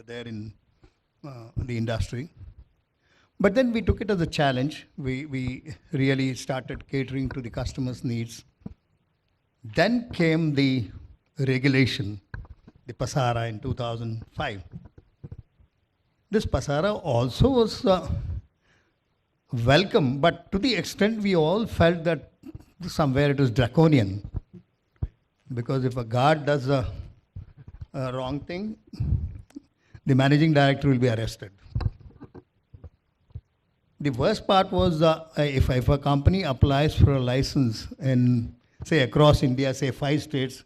there in the industry. But then we took it as a challenge. We really started catering to the customers' needs. Then came the regulation, the Pasara in 2005. This Pasara also was welcome, but to the extent we all felt that somewhere it was draconian. Because if a guard does a wrong thing, the managing director will be arrested. The worst part was if a company applies for a license in, say, across India, say 5 states,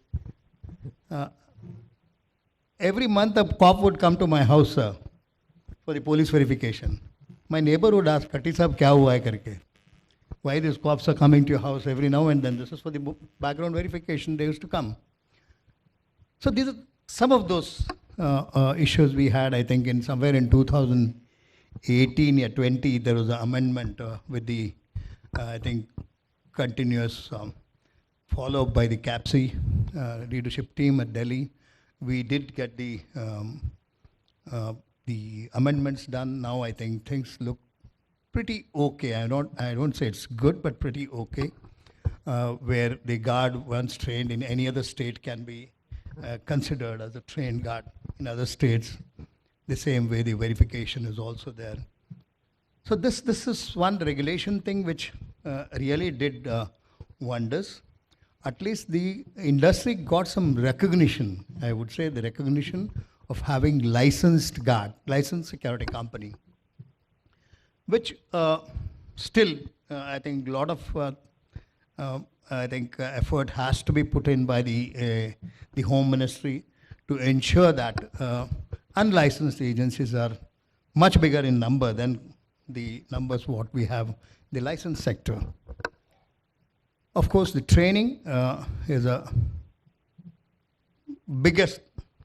every month a cop would come to my house, sir, for the police verification. My neighbor would ask, Katti sahab, kya hua hai karke? Why these cops are coming to your house every now and then? This is for the background verification. They used to come. So these are some of those issues we had, I think, in somewhere in 2018 or 20, there was an amendment with the, I think, continuous follow-up by the CAPSI leadership team at Delhi. We did get the amendments done. Now I think things look pretty okay. I don't say it's good, but pretty okay. Where the guard once trained in any other state can be considered as a trained guard in other states. The same way the verification is also there. So this is one regulation thing which really did wonders. At least the industry got some recognition, I would say, the recognition of having licensed guard, licensed security company, which still, I think, a lot of effort has to be put in by the Home Ministry to ensure that unlicensed agencies are much bigger in number than the numbers what we have the licensed sector. Of course, the training is a biggest,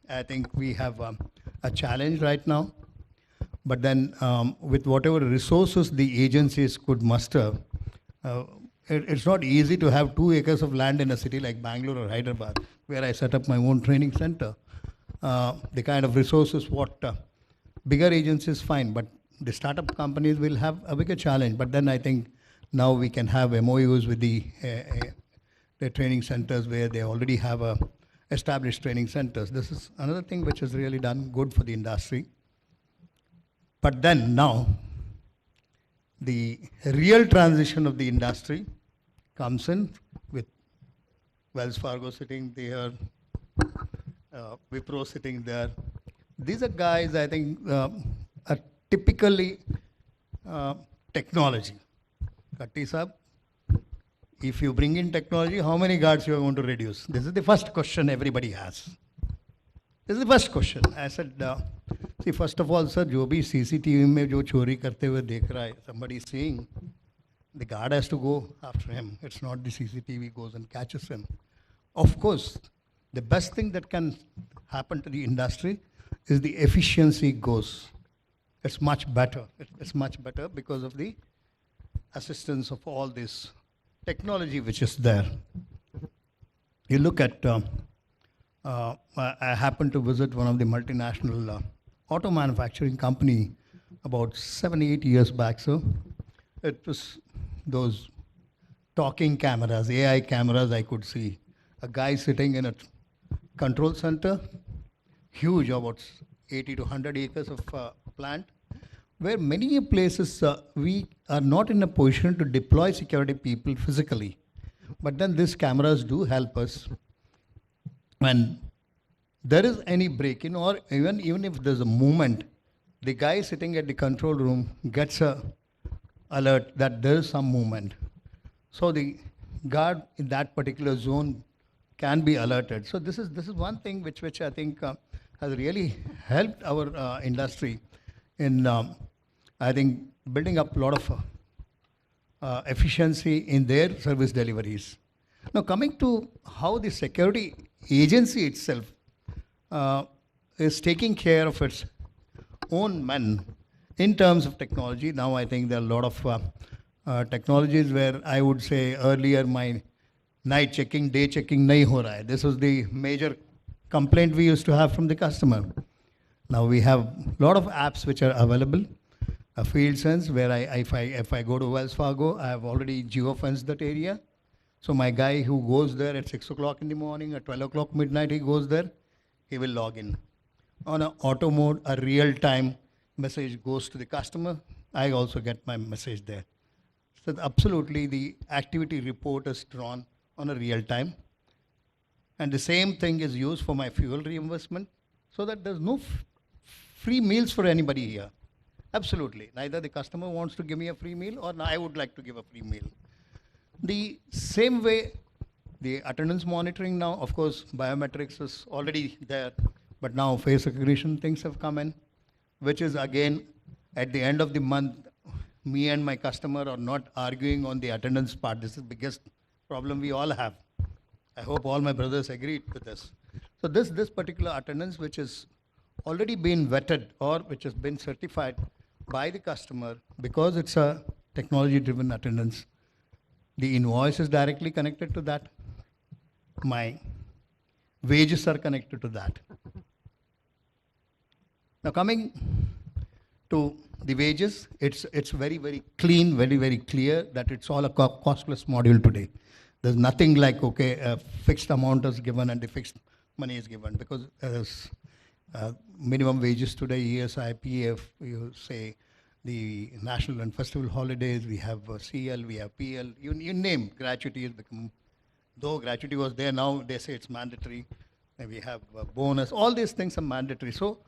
I think we have a challenge right now. But then with whatever resources the agencies could muster, it's not easy to have 2 acres of land in a city like Bangalore or Hyderabad, where I set up my own training center. The kind of resources what bigger agencies find, but the startup companies will have a bigger challenge. But then I think now we can have MOUs with the training centers where they already have established training centers. This is another thing which has really done good for the industry. But then now, the real transition of the industry comes in with Wells Fargo sitting there, Wipro sitting there. These are guys, I think, are typically technology. Katti sahab, if you bring in technology, how many guards you are going to reduce? This is the first question everybody has. This is the first question. I said, see, first of all, sir, जो भी CCTV में जो चोरी करते हुए देख रहा है, somebody is seeing, the guard has to go after him. It's not the CCTV goes and catches him. Of course, the best thing that can happen to the industry is the efficiency goes. It's much better. It's much better because of the assistance of all this technology which is there. You look at, I happened to visit one of the multinational auto manufacturing company about 7-8 years back, so it was those talking cameras, AI cameras I could see. A guy sitting in a control center, huge, about 80 to 100 acres of plant, where many places we are not in a position to deploy security people physically. But then these cameras do help us. When there is any break-in, or even if there's a movement, the guy sitting at the control room gets a alert that there is some movement. So the guard in that particular zone can be alerted. So this is one thing which I think has really helped our industry in I think building up a lot of efficiency in their service deliveries. Now coming to how the security agency itself is taking care of its own men in terms of technology. Now I think there are a lot of technologies where I would say earlier my night checking, day checking nahi ho raha hai. This was the major complaint we used to have from the customer. Now we have a lot of apps which are available. A field sense where if I go to Wells Fargo, I have already geofenced that area. So my guy who goes there at 6 o'clock in the morning, at 12 o'clock midnight, he goes there, he will log in. On an auto mode, a real-time message goes to the customer. I also get my message there. So absolutely, the activity report is drawn on a real time. And the same thing is used for my fuel reimbursement, so that there's no free meals for anybody here. Absolutely. Neither the customer wants to give me a free meal or I would like to give a free meal. The same way, the attendance monitoring now, of course, biometrics is already there, but now face recognition things have come in, which is again, at the end of the month, me and my customer are not arguing on the attendance part. This is the biggest problem we all have. I hope all my brothers agree with this. So this particular attendance, which is already been vetted or which has been certified by the customer, because it's a technology-driven attendance, the invoice is directly connected to that. My wages are connected to that. Now coming to the wages, it's very, very clean, very, very clear that it's all a cost-plus module today. There's nothing like, okay, a fixed amount is given and the fixed money is given, because there's minimum wages today, ESI, PF, you say the national and festival holidays, we have CL, we have PL, you name, gratuity has become, though gratuity was there, now they say it's mandatory, and we have bonus, all these things are mandatory. So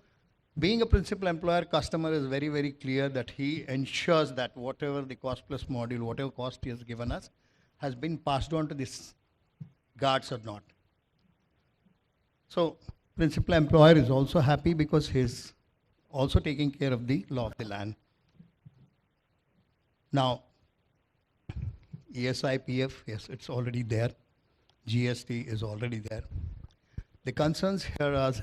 being a principal employer, customer is very, very clear that he ensures that whatever the cost plus module, whatever cost he has given us, has been passed on to these guards or not. So principal employer is also happy because he's also taking care of the law of the land. Now, ESI, PF, yes, it's already there. GST is already there. The concerns here are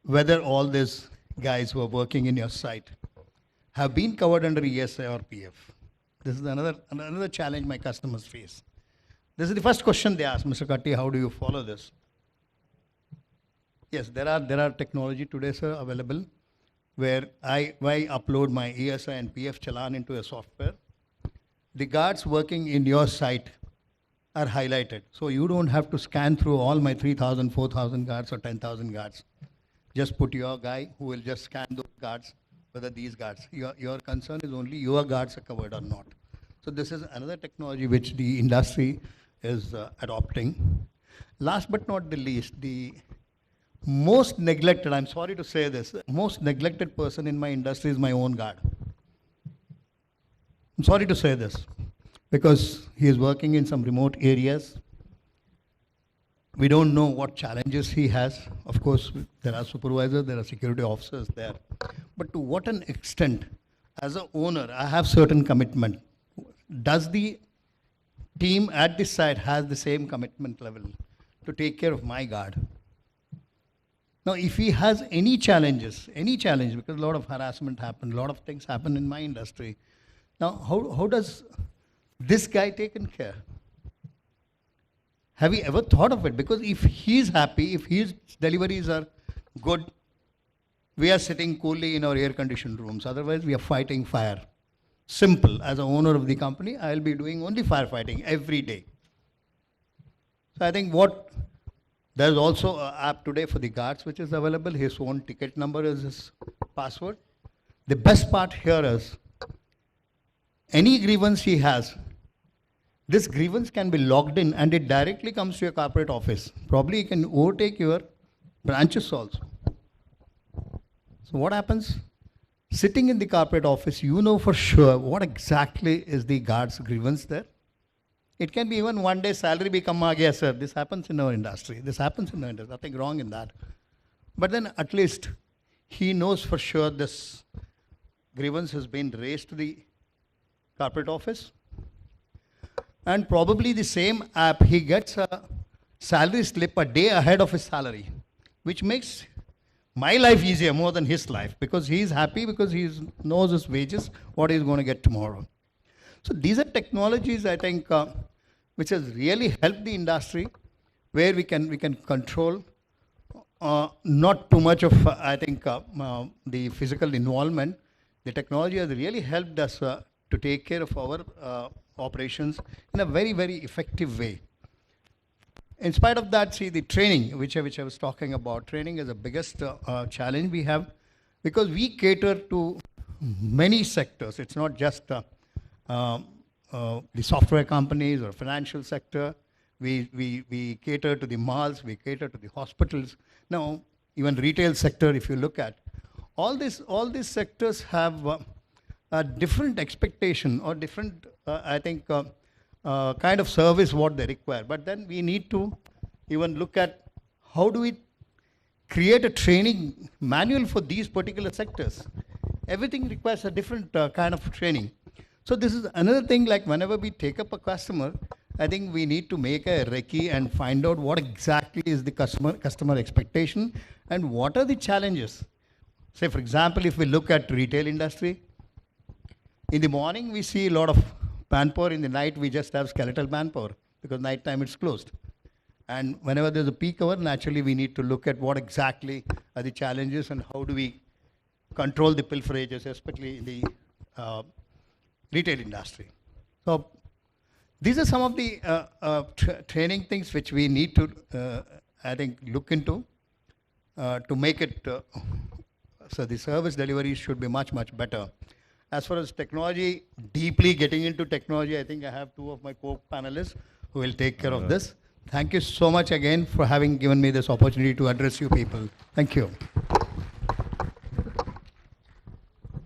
whether all these guys who are working in your site have been covered under ESI or PF. This is another challenge my customers face. This is the first question they ask, Mr. Katti, how do you follow this? Yes, there are technology today, sir, available where I upload my ESI and PF challan into a software. The guards working in your site are highlighted. So you don't have to scan through all my 3,000, 4,000 guards or 10,000 guards. Just put your guy who will just scan those guards, whether these guards, your concern is only your guards are covered or not. So this is another technology which the industry is adopting. Last but not the least, the most neglected, I'm sorry to say this, most neglected person in my industry is my own guard. I'm sorry to say this, because he is working in some remote areas. We don't know what challenges he has. Of course, there are supervisors, there are security officers there. But to what an extent, as an owner, I have certain commitment. Does the team at this site has the same commitment level to take care of my guard? Now, if he has any challenge, because a lot of harassment happen, a lot of things happen in my industry. Now, how does this guy taken care? Have you ever thought of it? Because if he's happy, if his deliveries are good, we are sitting coolly in our air-conditioned rooms. Otherwise, we are fighting fire. Simple. As an owner of the company, I will be doing only firefighting every day. So I think there's also an app today for the guards which is available. His own ticket number is his password. The best part here is, any grievance he has, this grievance can be logged in and it directly comes to your corporate office. Probably you can overtake your branches also. So what happens? Sitting in the corporate office, you know for sure what exactly is the guard's grievance there. It can be even one day salary become aa gaya, sir. This happens in our industry. This happens in our industry. Nothing wrong in that. But then at least he knows for sure this grievance has been raised to the corporate office. And probably the same app, he gets a salary slip a day ahead of his salary, which makes my life easier more than his life, because he's happy because he knows his wages, what he's going to get tomorrow. So these are technologies, I think, which has really helped the industry, where we can control not too much of, I think, the physical involvement. The technology has really helped us to take care of our operations in a very, very effective way. In spite of that, see the training, which I was talking about, training is the biggest challenge we have because we cater to many sectors. It's not just the software companies or financial sector. We cater to the malls, we cater to the hospitals. Now, even retail sector, if you look at, all these sectors have a different expectation or different, I think, kind of service what they require. But then we need to even look at how do we create a training manual for these particular sectors. Everything requires a different kind of training. So this is another thing, like whenever we take up a customer, I think we need to make a recce and find out what exactly is the customer expectation and what are the challenges. Say, for example, if we look at retail industry, in the morning we see a lot of manpower, in the night we just have skeletal manpower because night time it's closed. And whenever there's a peak hour, naturally we need to look at what exactly are the challenges and how do we control the pilferages, especially in the retail industry. So these are some of the training things which we need to, I think, look into to make it so the service delivery should be much, much better. As far as technology, deeply getting into technology, I think I have two of my co-panelists who will take care of this. Thank you so much again for having given me this opportunity to address you people. Thank you.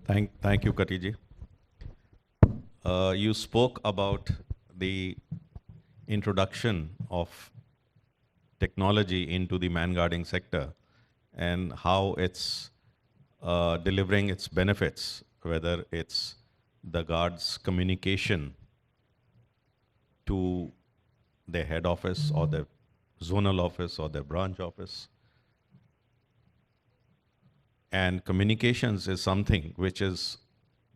Thank you, Katiji. You spoke about the introduction of technology into the man guarding sector and how it's delivering its benefits, whether it's the guards' communication to their head office or their zonal office or their branch office. And communications is something which is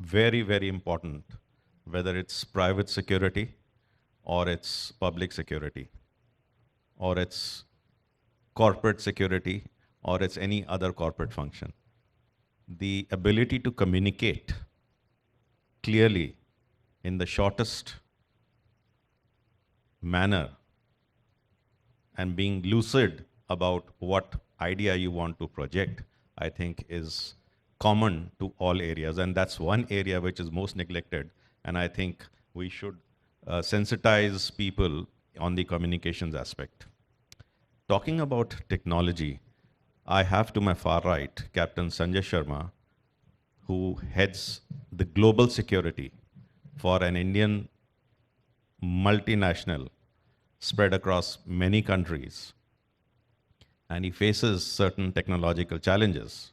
very, very important, whether it's private security or it's public security or it's corporate security or it's any other corporate function. The ability to communicate clearly in the shortest manner and being lucid about what idea you want to project, I think is common to all areas. And that's one area which is most neglected. And I think we should sensitize people on the communications aspect. Talking about technology, I have to my far right Captain Sanjay Sharma, who heads the global security for an Indian multinational spread across many countries. And he faces certain technological challenges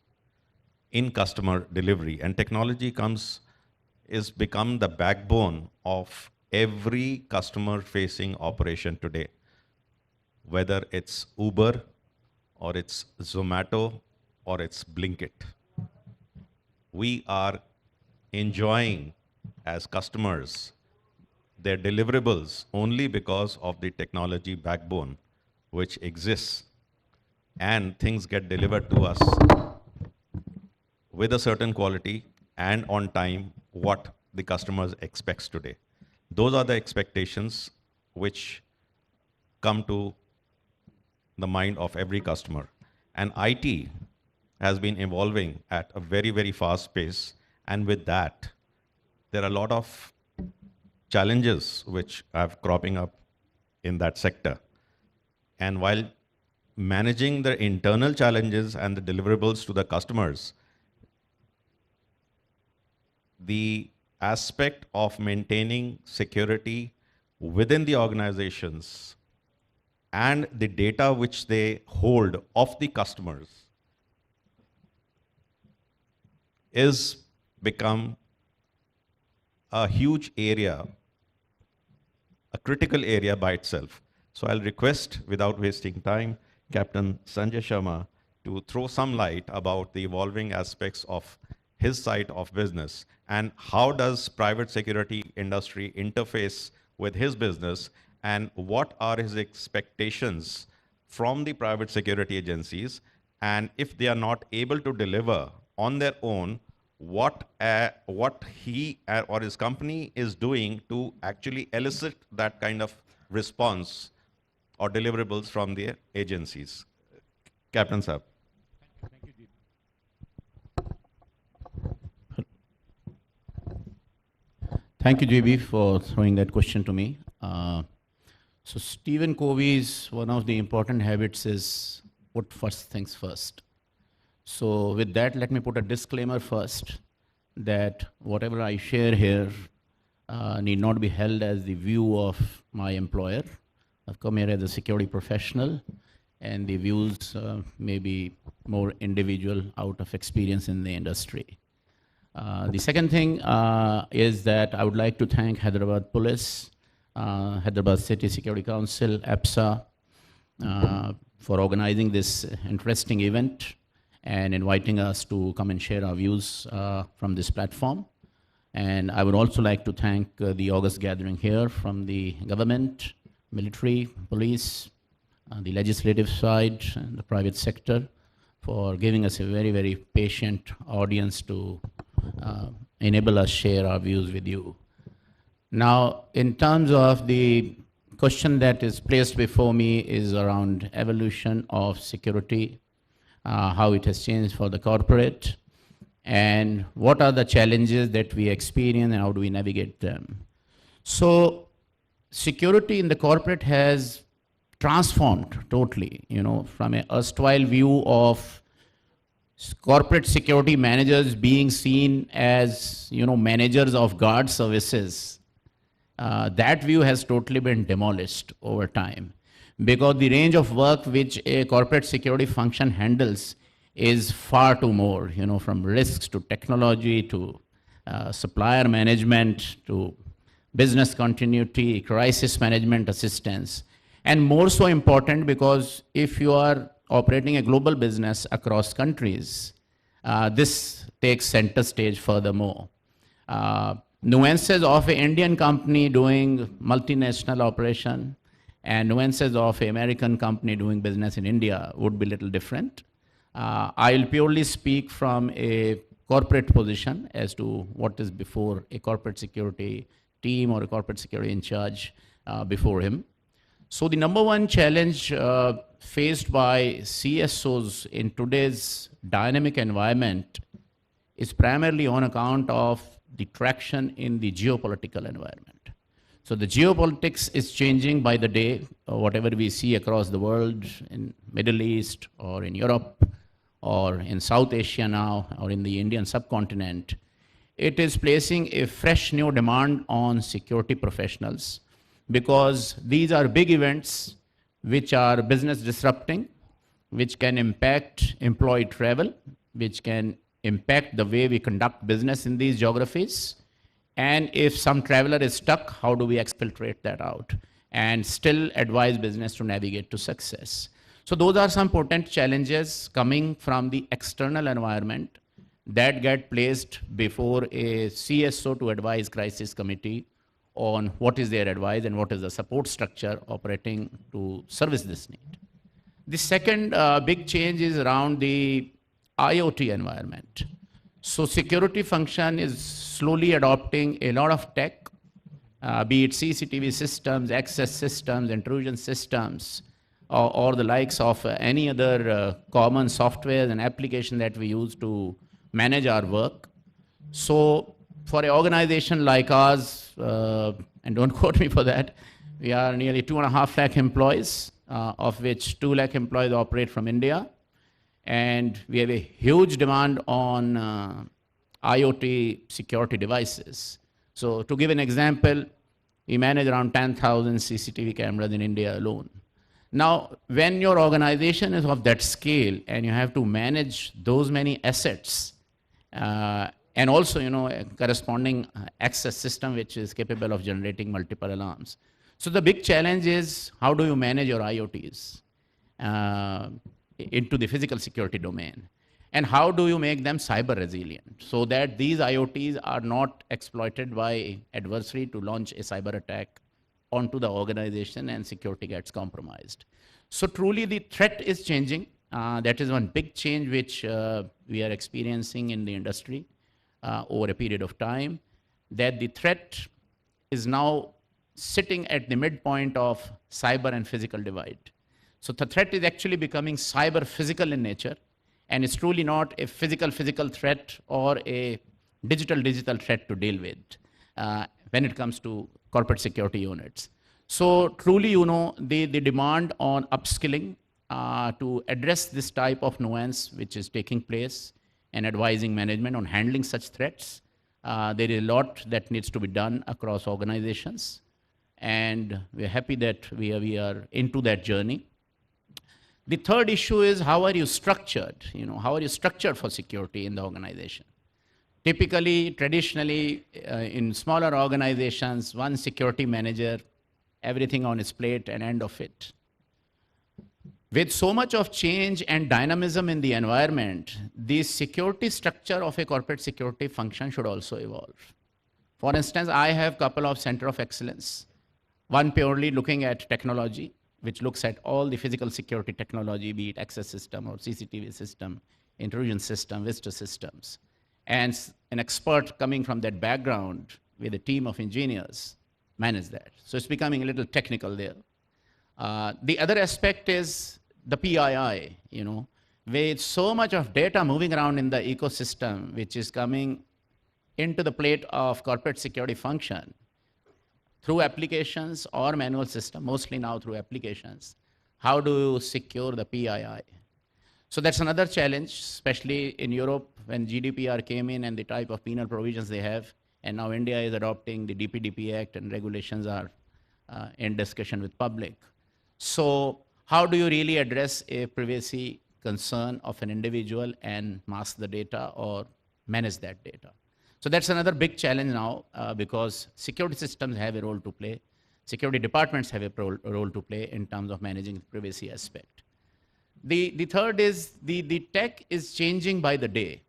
in customer delivery. And technology is become the backbone of every customer-facing operation today, whether it's Uber or it's Zomato or it's Blinkit. We are enjoying as customers their deliverables only because of the technology backbone which exists, and things get delivered to us with a certain quality and on time what the customers expects today. Those are the expectations which come to the mind of every customer. And IT has been evolving at a very, very fast pace. And with that, there are a lot of challenges which are cropping up in that sector. And while managing the internal challenges and the deliverables to the customers, the aspect of maintaining security within the organizations and the data which they hold of the customers is become a huge area, a critical area by itself. So I'll request, without wasting time, Captain Sanjay Sharma to throw some light about the evolving aspects of his side of business and how does private security industry interface with his business and what are his expectations from the private security agencies And if they are not able to deliver on their own, what he or his company is doing to actually elicit that kind of response or deliverables from their agencies. Captain Saab. Thank you, JB, for throwing that question to me. So Stephen Covey's one of the important habits is put first things first. So with that, let me put a disclaimer first that whatever I share here need not be held as the view of my employer. I've come here as a security professional, and the views may be more individual out of experience in the industry. The second thing is that I would like to thank Hyderabad Police, Hyderabad City Security Council, APSA, for organizing this interesting event and inviting us to come and share our views from this platform. And I would also like to thank the August gathering here from the government, military, police, the legislative side, and the private sector for giving us a very, very patient audience to enable us share our views with you. Now, in terms of the question that is placed before me is around evolution of security, how it has changed for the corporate, and what are the challenges that we experience and how do we navigate them. So security in the corporate has transformed totally, from a erstwhile view of corporate security managers being seen as, managers of guard services. That view has totally been demolished over time because the range of work which a corporate security function handles is far too more, from risks to technology to supplier management to business continuity, crisis management assistance. And more so important because if you are operating a global business across countries, this takes center stage furthermore. Nuances of an Indian company doing multinational operation and nuances of an American company doing business in India would be a little different. I'll purely speak from a corporate position as to what is before a corporate security team or a corporate security in charge before him. So the number one challenge faced by CSOs in today's dynamic environment is primarily on account of the traction in the geopolitical environment. So the geopolitics is changing by the day. Whatever we see across the world, in Middle East or in Europe or in South Asia now or in the Indian subcontinent, it is placing a fresh new demand on security professionals because these are big events which are business disrupting, which can impact employee travel, which can impact the way we conduct business in these geographies. And if some traveler is stuck, how do we exfiltrate that out and still advise business to navigate to success? So those are some potent challenges coming from the external environment that get placed before a CSO to advise crisis committee on what is their advice and what is the support structure operating to service this need. The second big change is around the IoT environment. So security function is slowly adopting a lot of tech, be it CCTV systems, access systems, intrusion systems, or the likes of any other common software and application that we use to manage our work. So for an organization like ours, and don't quote me for that, we are nearly 2.5 lakh employees, of which 2 lakh employees operate from India. And we have a huge demand on IoT security devices. So to give an example, we manage around 10,000 CCTV cameras in India alone. Now, when your organization is of that scale and you have to manage those many assets, and also, a corresponding access system which is capable of generating multiple alarms. So the big challenge is how do you manage your IoTs into the physical security domain? And how do you make them cyber resilient so that these IoTs are not exploited by adversary to launch a cyber attack onto the organization and security gets compromised. So truly the threat is changing That is one big change which we are experiencing in the industry over a period of time, that the threat is now sitting at the midpoint of cyber and physical divide. So the threat is actually becoming cyber physical in nature, and it's truly not a physical threat or a digital threat to deal with when it comes to corporate security units. So truly, the demand on upskilling to address this type of nuance which is taking place and advising management on handling such threats, there is a lot that needs to be done across organizations, and we're happy that we are into that journey. The third issue is, how are you structured? How are you structured for security in the organization? Typically, traditionally, in smaller organizations, one security manager, everything on his plate and end of it. With so much of change and dynamism in the environment, the security structure of a corporate security function should also evolve. For instance, I have a couple of center of excellence, one purely looking at technology, which looks at all the physical security technology, be it access system or CCTV system, intrusion system, visitor systems. And an expert coming from that background with a team of engineers manage that. So it's becoming a little technical there. The other aspect is the PII, with so much of data moving around in the ecosystem, which is coming into the plate of corporate security function through applications or manual system, mostly now through applications. How do you secure the PII? So that's another challenge, especially in Europe when GDPR came in and the type of penal provisions they have. And now India is adopting the DPDP Act and regulations are in discussion with public. So how do you really address a privacy concern of an individual and mask the data or manage that data? So that's another big challenge now because security systems have a role to play. Security departments have a role to play in terms of managing the privacy aspect. The third is the tech is changing by the day.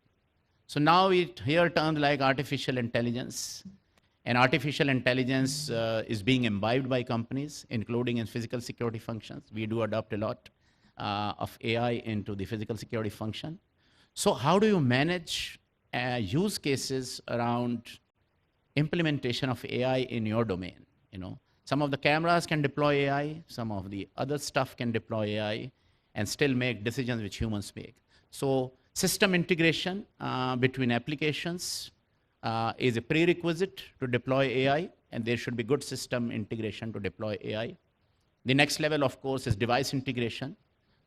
So now we hear terms like artificial intelligence, and artificial intelligence is being imbibed by companies, including in physical security functions. We do adopt a lot of AI into the physical security function. So how do you manage use cases around implementation of AI in your domain? Some of the cameras can deploy AI, some of the other stuff can deploy AI, and still make decisions which humans make. So system integration between applications is a prerequisite to deploy AI, and there should be good system integration to deploy AI. The next level, of course, is device integration,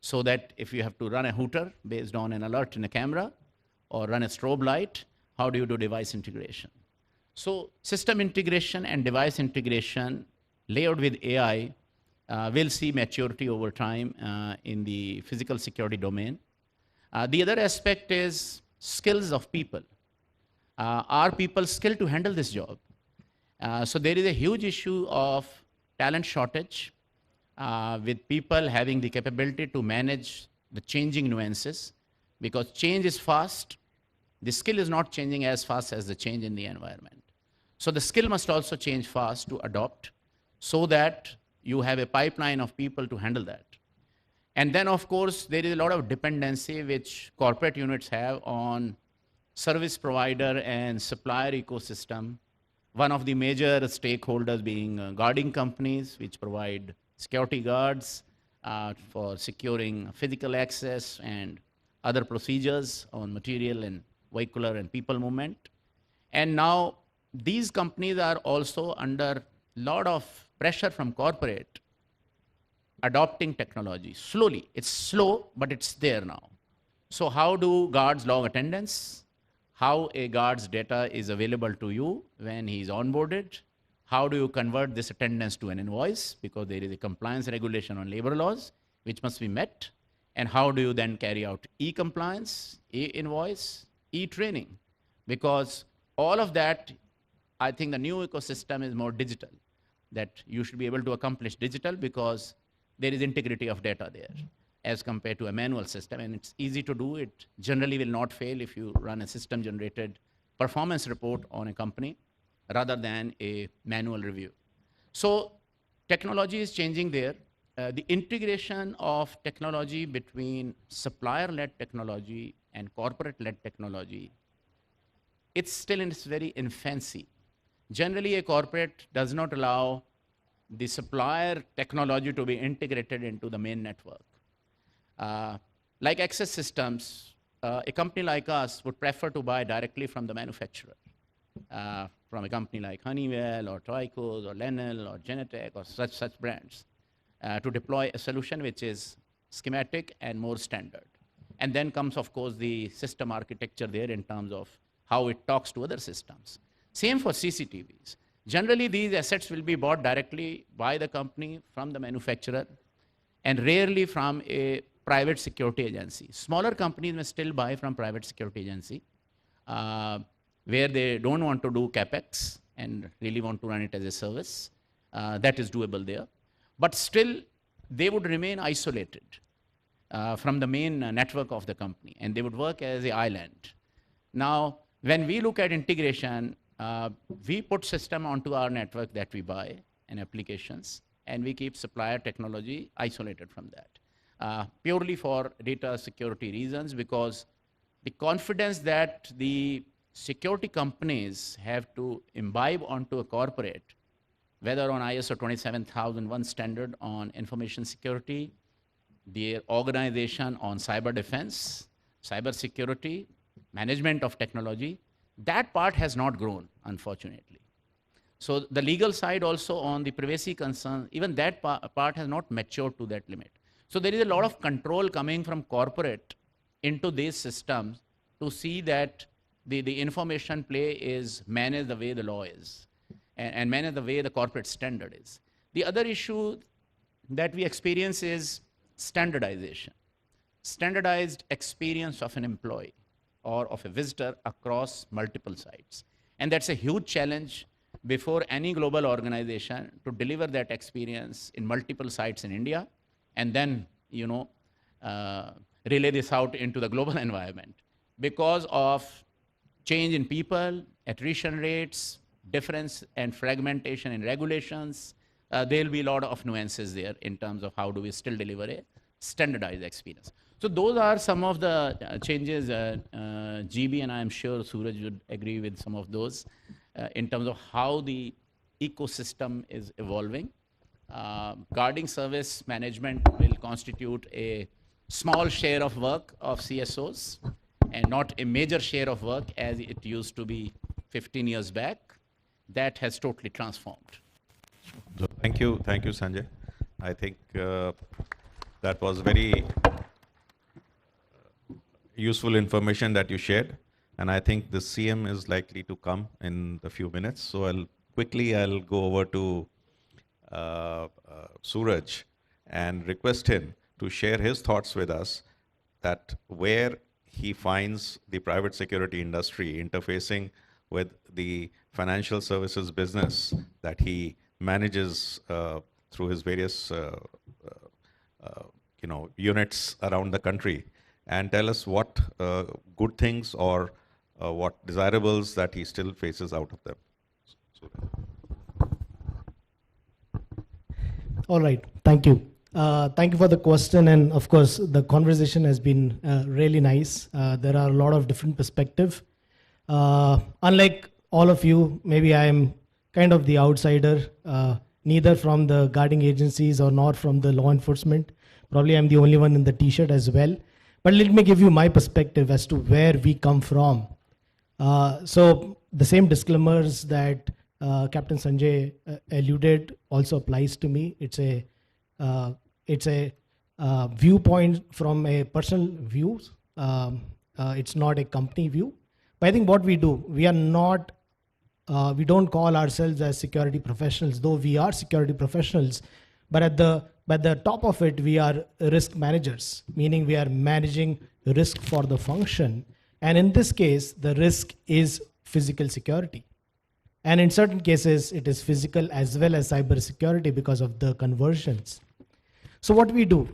so that if you have to run a hooter based on an alert in a camera or run a strobe light, how do you do device integration? So system integration and device integration layered with AI will see maturity over time in the physical security domain. The other aspect is skills of people. Are people skilled to handle this job? So there is a huge issue of talent shortage with people having the capability to manage the changing nuances, because change is fast. The skill is not changing as fast as the change in the environment. So the skill must also change fast to adopt, so that you have a pipeline of people to handle that. And then, of course, there is a lot of dependency which corporate units have on service provider and supplier ecosystem. One of the major stakeholders being guarding companies, which provide security guards for securing physical access and other procedures on material and vehicular and people movement. And now these companies are also under a lot of pressure from corporate adopting technology slowly. It's slow, but it's there now. So how do guards log attendance? How a guard's data is available to you when he's onboarded? How do you convert this attendance to an invoice? Because there is a compliance regulation on labor laws, which must be met. And how do you then carry out e-compliance, e-invoice, e-training? Because all of that, I think the new ecosystem is more digital, that you should be able to accomplish digital because there is integrity of data there as compared to a manual system, and it's easy to do. It generally will not fail if you run a system-generated performance report on a company rather than a manual review. So technology is changing there. the integration of technology between supplier-led technology and corporate-led technology, it's still in its very infancy. Generally, a corporate does not allow the supplier technology to be integrated into the main network. Like access systems, a company like us would prefer to buy directly from the manufacturer, from a company like Honeywell or Troicos or Lenel or Genetec or such brands, to deploy a solution which is schematic and more standard. And then comes, of course, the system architecture there in terms of how it talks to other systems. Same for CCTVs. Generally, these assets will be bought directly by the company from the manufacturer and rarely from a private security agency. Smaller companies may still buy from private security agency where they don't want to do CapEx and really want to run it as a service. That is doable there. But still, they would remain isolated from the main network of the company, and they would work as an island. Now, when we look at integration, we put system onto our network that we buy and applications, and we keep supplier technology isolated from that, purely for data security reasons, because the confidence that the security companies have to imbibe onto a corporate, whether on ISO 27001 standard on information security, their organization on cyber defense, cyber security, management of technology, that part has not grown, unfortunately. So the legal side also on the privacy concern, even that part has not matured to that limit. So there is a lot of control coming from corporate into these systems to see that the information play is managed the way the law is and managed the way the corporate standard is. The other issue that we experience is standardization. Standardized experience of an employee or of a visitor across multiple sites. And that's a huge challenge before any global organization to deliver that experience in multiple sites in India and then, relay this out into the global environment. Because of change in people, attrition rates, difference and fragmentation in regulations, there'll be a lot of nuances there in terms of how do we still deliver a standardized experience. So those are some of the changes, GB, and I'm sure Suraj would agree with some of those in terms of how the ecosystem is evolving. Guarding service management will constitute a small share of work of CSOs and not a major share of work as it used to be 15 years back. That has totally transformed. So thank you, Sanjay. I think that was very useful information that you shared, and I think the CM is likely to come in a few minutes. So I'll go over to Suraj and request him to share his thoughts with us that where he finds the private security industry interfacing with the financial services business that he manages through his various units around the country, and tell us what good things or what desirables that he still faces out of them. All right, thank you. Thank you for the question, and of course, the conversation has been really nice. There are a lot of different perspectives. Unlike all of you, maybe I am kind of the outsider, neither from the guarding agencies or nor from the law enforcement. Probably I'm the only one in the t-shirt as well. But let me give you my perspective as to where we come from. So the same disclaimers that Captain Sanjay alluded also applies to me. It's a viewpoint from a personal view. It's not a company view. But I think what we do, we don't call ourselves as security professionals, though we are security professionals. But at the top of it, we are risk managers, meaning we are managing risk for the function. And in this case, the risk is physical security. And in certain cases, it is physical as well as cyber security because of the conversions. So what we do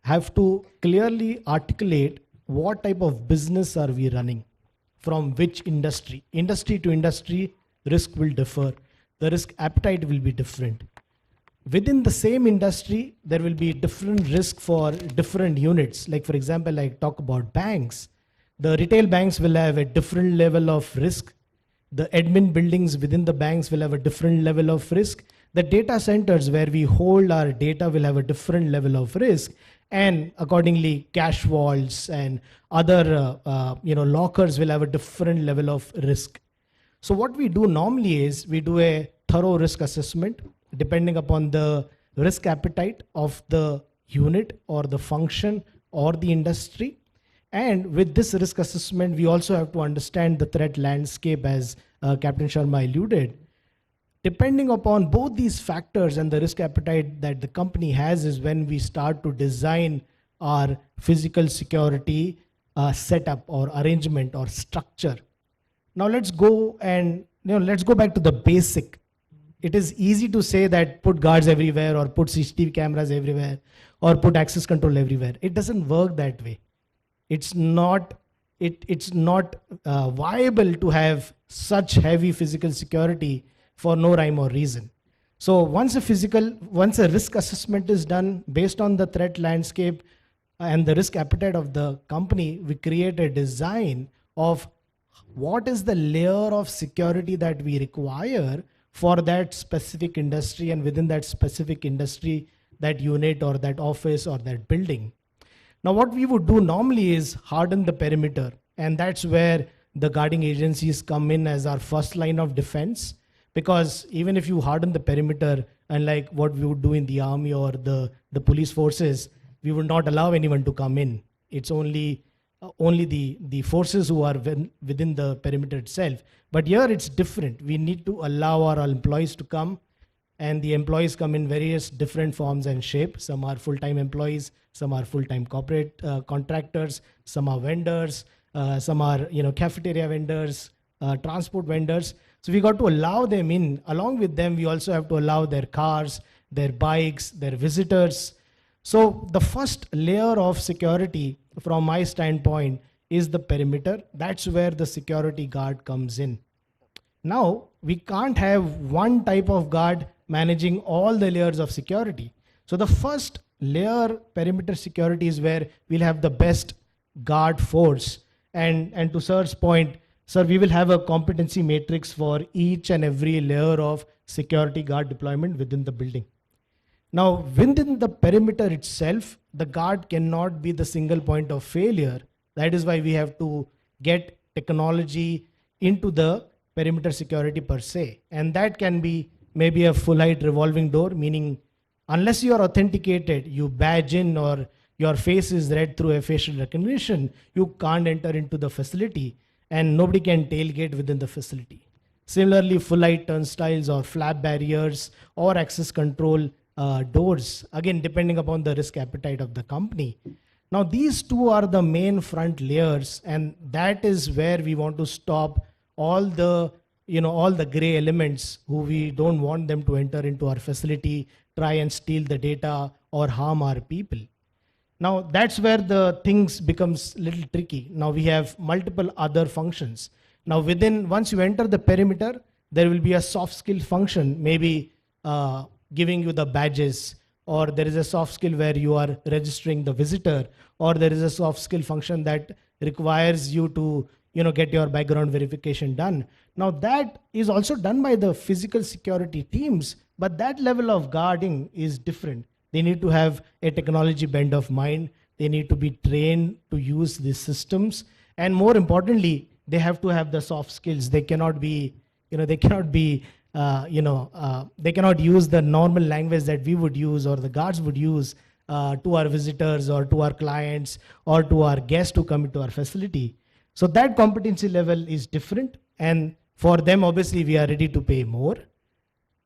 have to clearly articulate what type of business are we running, from which industry. Industry to industry, risk will differ. The risk appetite will be different. within the same industry, there will be different risk for different units. Like for example, I talk about banks. The retail banks will have a different level of risk. The admin buildings within the banks will have a different level of risk. The data centers where we hold our data will have a different level of risk. And accordingly, cash vaults and other lockers will have a different level of risk. So what we do normally is we do a thorough risk assessment depending upon the risk appetite of the unit or the function or the industry. And with this risk assessment, we also have to understand the threat landscape, as Captain Sharma alluded. Depending upon both these factors and the risk appetite that the company has is when we start to design our physical security setup or arrangement or structure. Now let's go back to the basic. It is easy to say that put guards everywhere or put CCTV cameras everywhere or put access control everywhere. It doesn't work that way. It's not viable to have such heavy physical security for no rhyme or reason. So once a risk assessment is done based on the threat landscape and the risk appetite of the company, we create a design of what is the layer of security that we require for that specific industry, and within that specific industry, that unit or that office or that building. Now, what we would do normally is harden the perimeter, and that's where the guarding agencies come in as our first line of defense. Because even if you harden the perimeter, unlike what we would do in the army or the police forces, we would not allow anyone to come in. It's only the forces who are within the perimeter itself. But here it's different. We need to allow our employees to come, and the employees come in various different forms and shape. Some are full-time employees, some are full-time corporate contractors, some are vendors, some are cafeteria vendors, transport vendors. So we got to allow them in. Along with them, we also have to allow their cars, their bikes, their visitors. So the first layer of security from my standpoint is the perimeter. That's where the security guard comes in. Now, we can't have one type of guard managing all the layers of security. So the first layer, perimeter security, is where we'll have the best guard force. And to Sir's point, sir, we will have a competency matrix for each and every layer of security guard deployment within the building. Now, within the perimeter itself, the guard cannot be the single point of failure. That is why we have to get technology into the perimeter security per se. And that can be maybe a full height revolving door, meaning unless you are authenticated, you badge in or your face is read through a facial recognition, you can't enter into the facility and nobody can tailgate within the facility. Similarly, full height turnstiles or flap barriers or access control doors, again, depending upon the risk appetite of the company. Now, these two are the main front layers, and that is where we want to stop all the gray elements who we don't want them to enter into our facility, try and steal the data or harm our people. Now, that's where the things becomes a little tricky. Now, we have multiple other functions. Now, once you enter the perimeter, there will be a soft skill function, maybe giving you the badges, or there is a soft skill where you are registering the visitor, or there is a soft skill function that requires you to get your background verification done. Now, that is also done by the physical security teams, but that level of guarding is different. They need to have a technology bend of mind. They need to be trained to use these systems. And more importantly, they have to have the soft skills. They cannot be, they cannot use the normal language that we would use or the guards would use to our visitors or to our clients or to our guests who come into our facility. So that competency level is different. And for them, obviously, we are ready to pay more.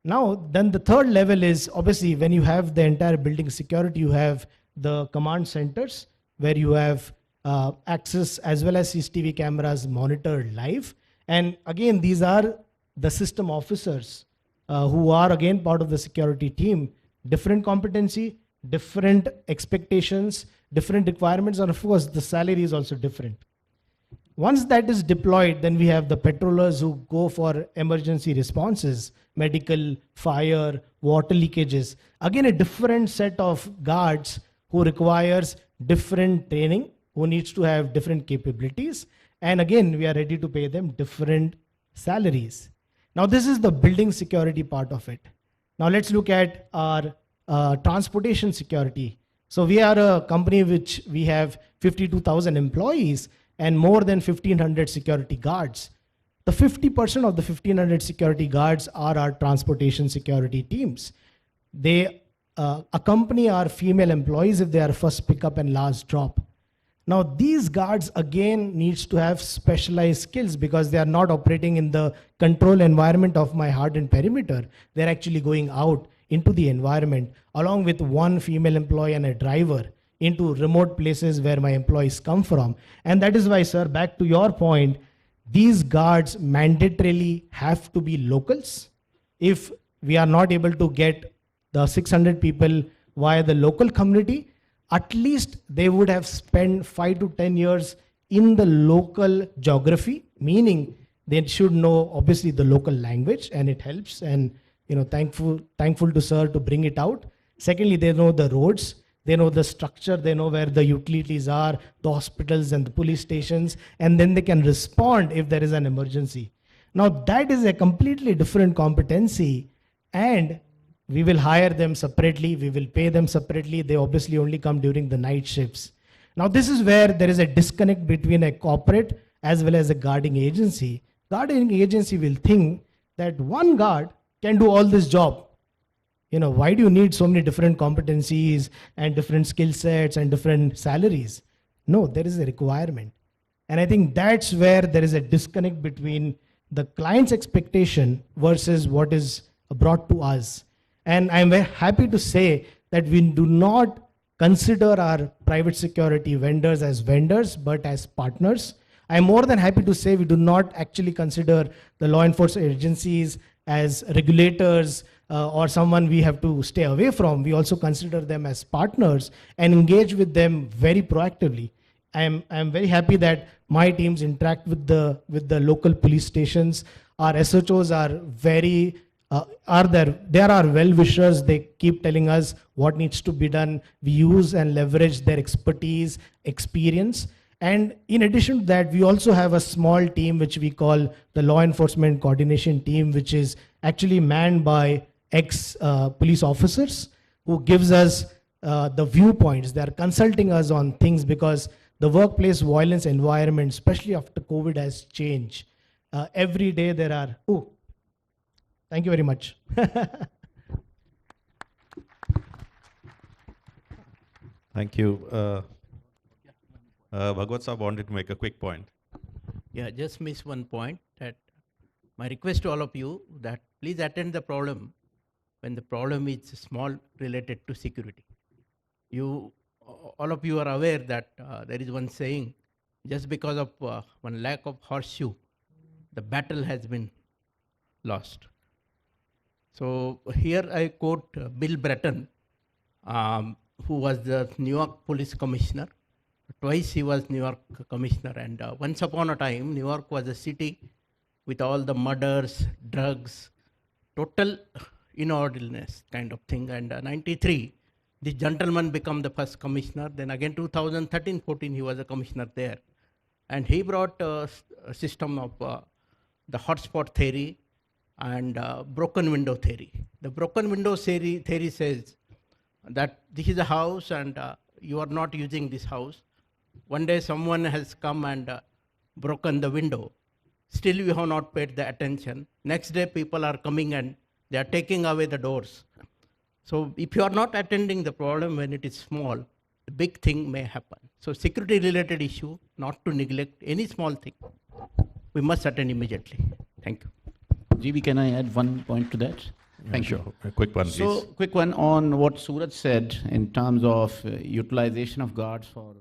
Now, then the third level is obviously when you have the entire building security, you have the command centers where you have access as well as CCTV cameras monitored live. And again, these are the system officers who are again part of the security team. Different competency, different expectations, different requirements, and of course, the salary is also different. Once that is deployed, then we have the patrollers who go for emergency responses, medical, fire, water leakages. Again, a different set of guards who requires different training, who needs to have different capabilities. And again, we are ready to pay them different salaries. Now, this is the building security part of it. Now, let's look at our transportation security. So we are a company which we have 52,000 employees and more than 1,500 security guards. The 50% of the 1,500 security guards are our transportation security teams. They accompany our female employees if they are first pickup and last drop. Now, these guards again needs to have specialized skills because they are not operating in the control environment of my hardened perimeter. They're actually going out into the environment along with one female employee and a driver into remote places where my employees come from. And that is why, sir, back to your point, these guards mandatorily have to be locals. If we are not able to get the 600 people via the local community, at least they would have spent 5 to 10 years in the local geography, meaning they should know obviously the local language, and it helps. And thankful to sir to bring it out. Secondly, they know the roads, they know the structure, they know where the utilities are, the hospitals and the police stations, and then they can respond if there is an emergency. Now that is a completely different competency, and we will hire them separately, we will pay them separately. They obviously only come during the night shifts. Now this is where there is a disconnect between a corporate as well as a guarding agency. Guarding agency will think that one guard can do all this job. Why do you need so many different competencies and different skill sets and different salaries? No, there is a requirement. And I think that's where there is a disconnect between the client's expectation versus what is brought to us. And I'm very happy to say that we do not consider our private security vendors as vendors, but as partners. I'm more than happy to say we do not actually consider the law enforcement agencies as regulators or someone we have to stay away from. We also consider them as partners and engage with them very proactively. I'm very happy that my teams interact with the local police stations. Our SHOs are very they are our well-wishers. They keep telling us what needs to be done. We use and leverage their expertise, experience. And in addition to that, we also have a small team which we call the Law Enforcement Coordination Team, which is actually manned by ex-police officers who gives us the viewpoints. They are consulting us on things because the workplace violence environment, especially after COVID, has changed. Every day there are, thank you very much. Thank you. Bhagwat Saab wanted to make a quick point. Yeah, just miss one point that my request to all of you that please attend the problem when the problem is small related to security. All of you are aware that there is one saying, just because of one lack of horseshoe, the battle has been lost. So here I quote Bill Breton, who was the New York police commissioner. Twice he was New York commissioner, and once upon a time, New York was a city with all the murders, drugs, total inordinate kind of thing. And 93, this gentleman became the first commissioner. Then again 2013-14, he was a commissioner there. And he brought a system of the hotspot theory and broken window theory. The broken window theory says that this is a house and you are not using this house. One day someone has come and broken the window. Still you have not paid the attention. Next day people are coming and they are taking away the doors. So if you are not attending the problem when it is small, a big thing may happen. So security related issue, not to neglect any small thing. We must attend immediately. Thank you. GB, can I add one point to that? Thank you. A quick one, please. So, quick one on what Suraj said in terms of utilization of guards for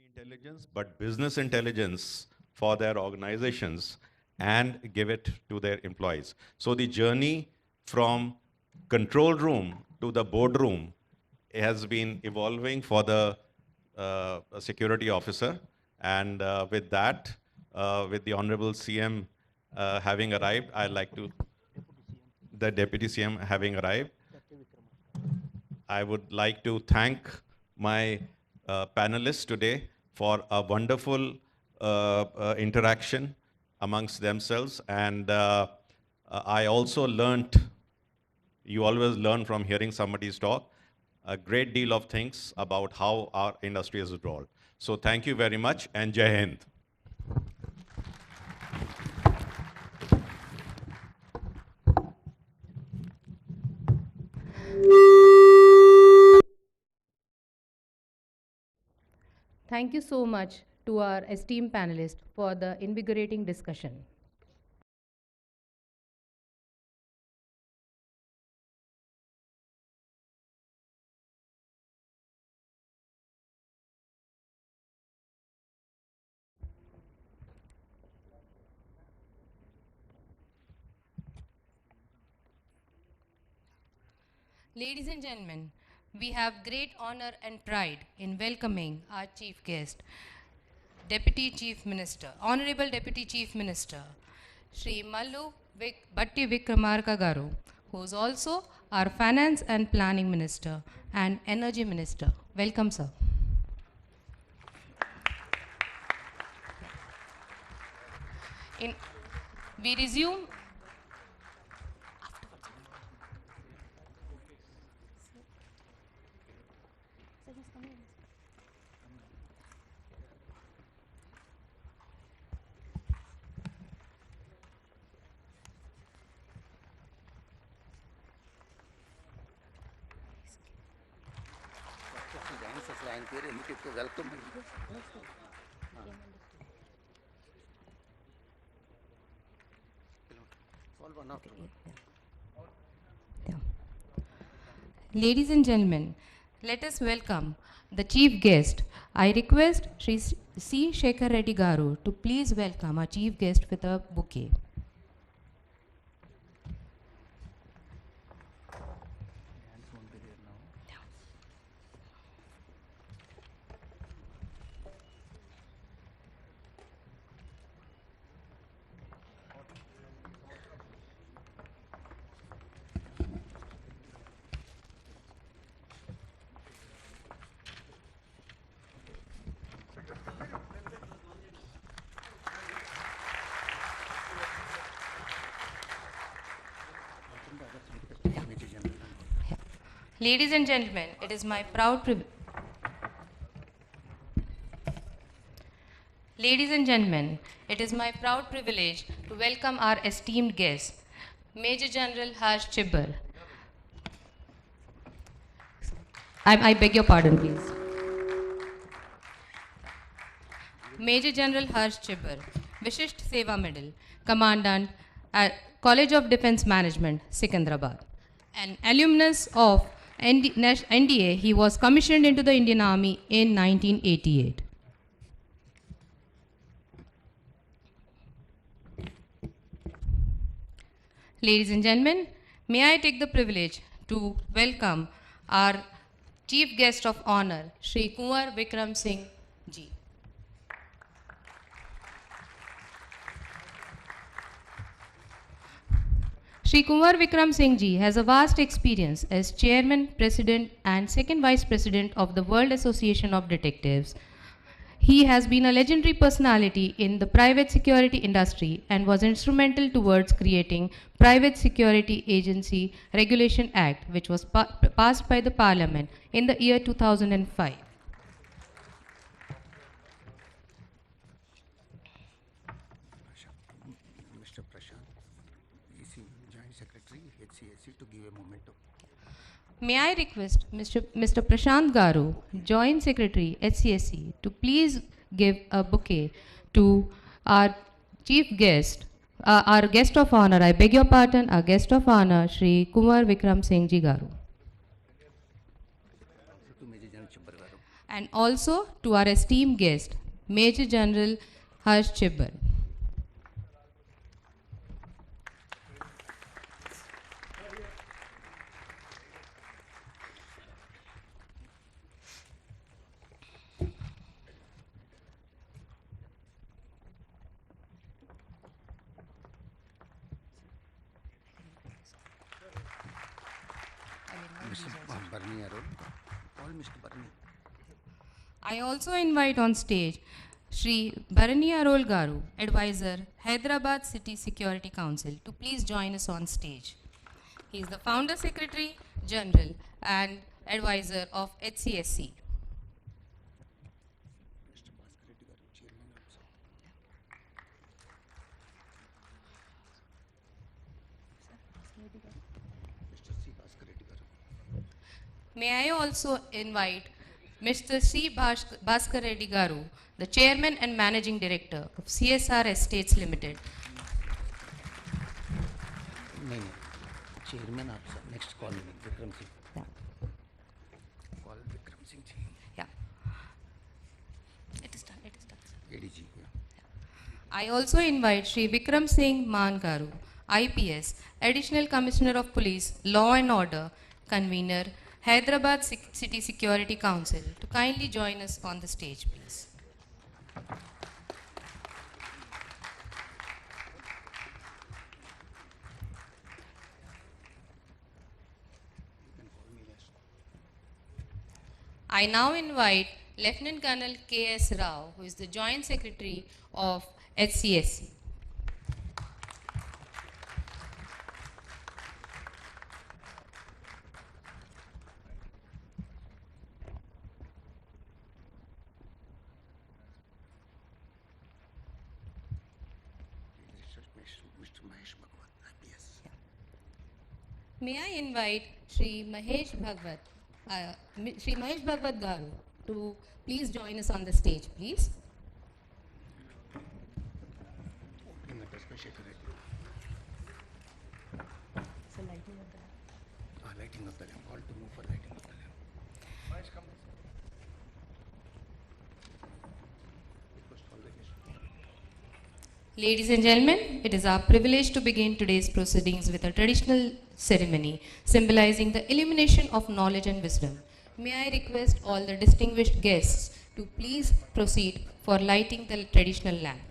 intelligence, but business intelligence for their organizations and give it to their employees. So the journey from control room to the boardroom has been evolving for the security officer. And with that, with the Honorable CM having arrived, I'd like to, the Deputy CM having arrived, I would like to thank my panelists today for a wonderful interaction amongst themselves. And I also learnt, you always learn from hearing somebody's talk, a great deal of things about how our industry has evolved. So thank you very much, and Jai Hind. Thank you so much to our esteemed panelists for the invigorating discussion. Ladies and gentlemen, we have great honor and pride in welcoming our chief guest, Deputy Chief Minister, Honorable Deputy Chief Minister, Shri Mallu Batti Vikramarka Garu, who is also our Finance and Planning Minister and Energy Minister. Welcome, sir. We resume. Ladies and gentlemen, let us welcome the chief guest. I request Shri C. Shekhar Reddy Garu to please welcome our chief guest with a bouquet. Ladies and gentlemen, it is my proud privilege. Ladies and gentlemen, it is my proud privilege to welcome our esteemed guest, Major General Harsh Chibbar. I beg your pardon, please. Major General Harsh Chibbar, Vishisht Seva Medal, Commandant at College of Defence Management, Secunderabad. An alumnus of NDA, he was commissioned into the Indian Army in 1988. Ladies and gentlemen, may I take the privilege to welcome our chief guest of honor, Shri Kunwar Vikram Singh Ji. Shri Kunwar Vikram Singh Ji has a vast experience as Chairman, President and Second Vice President of the World Association of Detectives. He has been a legendary personality in the private security industry and was instrumental towards creating Private Security Agency Regulation Act, which was passed by the Parliament in the year 2005. May I request Mr. Prashant Garu, Joint Secretary, HCSC, to please give a bouquet to our chief guest, our guest of honor, I beg your pardon, our guest of honor, Shri Kunwar Vikram Singh Ji Garu. and also to our esteemed guest, Major General Harsh Chibbar. I also invite on stage Shri Bharani Arol Garu, Advisor, Hyderabad City Security Council, to please join us on stage. He is the Founder Secretary General and Advisor of HCSC. May I also invite Mr. C. Bhaskar Reddy Garu, the Chairman and Managing Director of CSR Estates Limited. नहीं नहीं chairman आप sir next call Vikram Singh call Vikram Singh ji Yeah. It is done. It is done. Sir. ADG I also invite Shri Vikram Singh Man Garu, IPS, Additional Commissioner of Police, Law and Order, Convener, Hyderabad City Security Council, to kindly join us on the stage, please. I now invite Lieutenant Colonel K.S. Rao, who is the Joint Secretary of HCSC. Mister Mahesh Bhagwat IPS May I invite Shri Mahesh Bhagwat Garu to please join us on the stage, please. Shekhar Reddy lighting of the lamp call to move for lighting of the lamp request all the guests. Ladies and gentlemen, it is our privilege to begin today's proceedings with a traditional ceremony symbolizing the illumination of knowledge and wisdom. May I request all the distinguished guests to please proceed for lighting the traditional lamp.